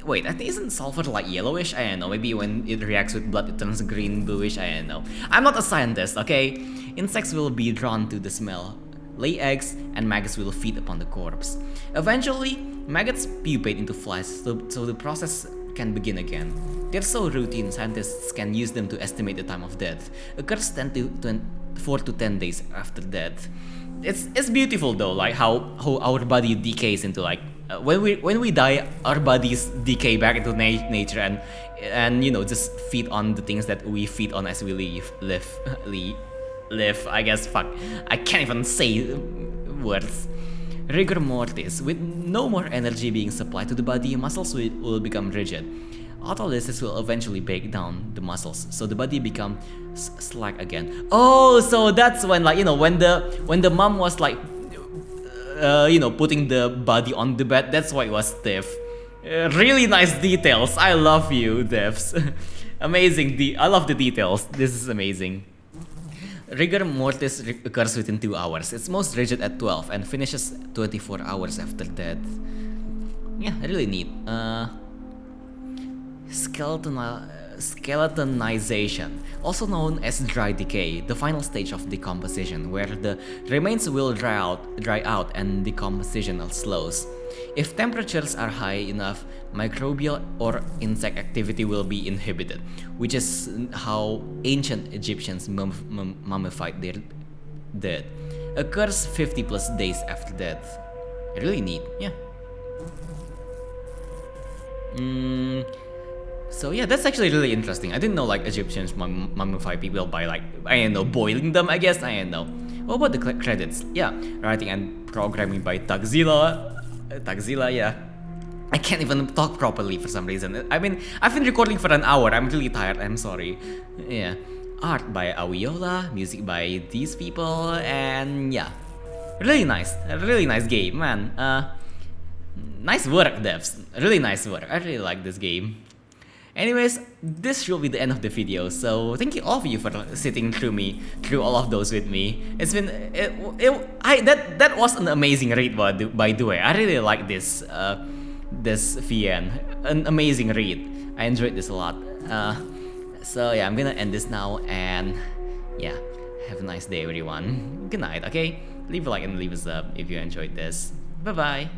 Wait, I think isn't sulfur like yellowish? I don't know. Maybe when it reacts with blood, it turns green, bluish. I don't know. I'm not a scientist, okay? Insects will be drawn to the smell, lay eggs, and maggots will feed upon the corpse. Eventually, maggots pupate into flies, so the process can begin again. They're so routine, scientists can use them to estimate the time of death. Occurs 4 to 10 days after death. It's beautiful though, like how our body decays into like when we die, our bodies decay back into nature and you know just feed on the things that we feed on as we live. I guess fuck, I can't even say words. Rigor mortis. With no more energy being supplied to the body, muscles will become rigid. Autolysis will eventually break down the muscles, so the body becomes slack again. Oh, so that's when, like, you know, when the mom was like, putting the body on the bed. That's why it was stiff. Really nice details. I love you, devs. Amazing. I love the details. This is amazing. Rigor Mortis occurs within 2 hours. It's most rigid at 12 and finishes 24 hours after death. Yeah, really neat. Skeletonization, also known as dry decay, the final stage of decomposition, where the remains will dry out and decomposition slows. If temperatures are high enough, microbial or insect activity will be inhibited, which is how ancient Egyptians mummified their dead. Occurs 50 plus days after death. Really neat, yeah. So yeah, that's actually really interesting. I didn't know like Egyptians mummify people by like, I don't know, boiling them, I guess, I don't know. What about the credits? Yeah, writing and programming by thugzilla. Thugzilla, yeah. I can't even talk properly for some reason. I mean, I've been recording for an hour. I'm really tired. I'm sorry. Yeah. Art by Awiola, music by these people, and yeah. Really nice. A really nice game, man. Nice work, devs. Really nice work. I really like this game. Anyways, this should be the end of the video, so thank you all of you for sitting through all of those with me. It's been that was an amazing read by the way. I really like this VN, an amazing read. I enjoyed this a lot. So yeah, I'm gonna end this now, and yeah, have a nice day, everyone. Good night. Okay, leave a like and leave a sub if you enjoyed this. Bye bye.